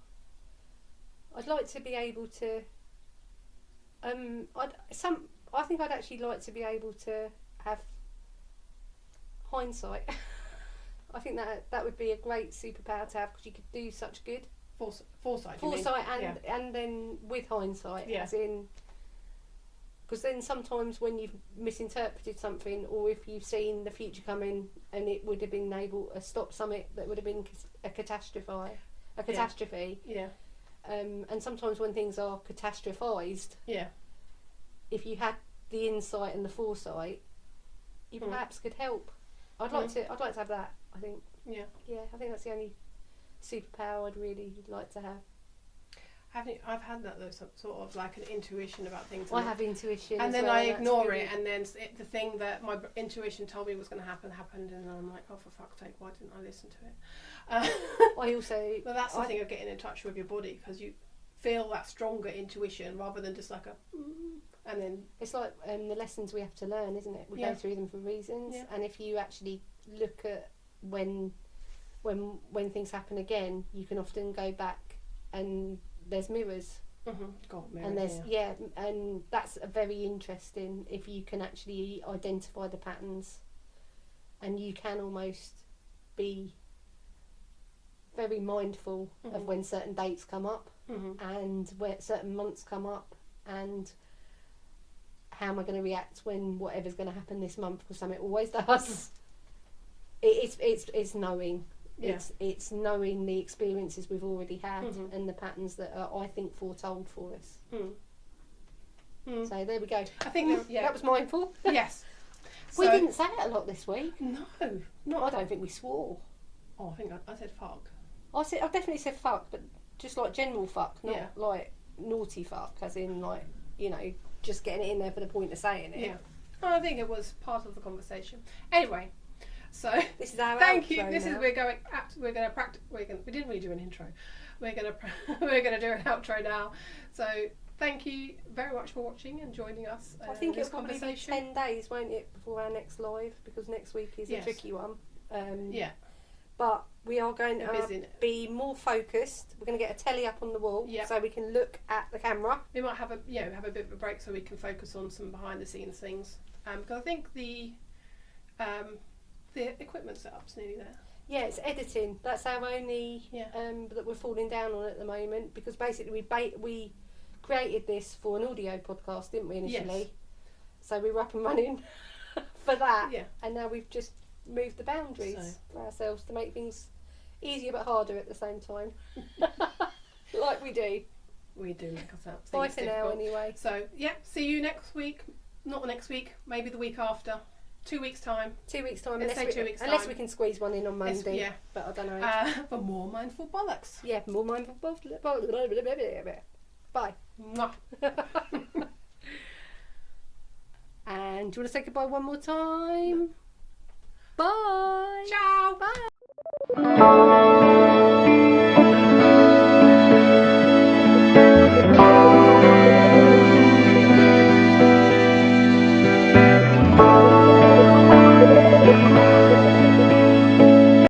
I'd like to be able to. I think I'd actually like to be able to have hindsight. I think that would be a great superpower to have, because you could do such good foresight. And then with hindsight, as in, because then sometimes when you've misinterpreted something, or if you've seen the future coming and it would have been able to stop something that would have been a catastrophe. Yeah. And sometimes when things are catastrophised, if you had the insight and the foresight, you perhaps could help. I'd like to have that. I think. Yeah. I think that's the only superpower I'd really like to have. I've had that though, sort of like an intuition about things. I have intuition, and then I ignore it, and then the thing that my intuition told me was going to happen happened, and I'm like, oh, for fuck's sake, why didn't I listen to it? I also. Well, that's the thing of getting in touch with your body, because you feel that stronger intuition rather than just like a. And then it's like the lessons we have to learn, isn't it? We go through them for reasons, and if you actually look at when things happen again, you can often go back and there's mirrors. Mirrors, and there's and that's a very interesting if you can actually identify the patterns and you can almost be very mindful of when certain dates come up and where certain months come up, and how am I going to react when whatever's going to happen this month, because something always does. It's knowing. Yeah. It's knowing the experiences we've already had and the patterns that are, I think, foretold for us. So there we go. I think that was mindful. Yes. We didn't say it a lot this week. No, I don't think we swore. Oh, I think I said fuck. I definitely said fuck, but just like general fuck, not like naughty fuck, as in like, you know, just getting it in there for the point of saying it. Yeah. Well, I think it was part of the conversation. Anyway, so this is our thank outro you. This now. is we didn't really do an intro. We're gonna do an outro now. So thank you very much for watching and joining us. I think this it'll probably be 10 days, won't it, before our next live, because next week is a tricky one. But we are going to be more focused. We're going to get a telly up on the wall so we can look at the camera. We might have a bit of a break so we can focus on some behind the scenes things. Because I think the equipment setup's nearly there. Yeah, it's editing. That's our only that we're falling down on at the moment, because basically we created this for an audio podcast, didn't we, initially? Yes. So we were up and running for that. Yeah. And now we've just moved the boundaries for ourselves to make things easier but harder at the same time. Like we do. We do make ourselves bye for now anyway. So see you next week. Not next week, maybe the week after. 2 weeks time. 2 weeks time. Let's say 2 weeks unless time. we can squeeze one in on Monday. But I don't know. For more mindful bollocks. Yeah, more mindful bollocks. Bye. And do you want to say goodbye one more time? Bye. Ciao. Bye.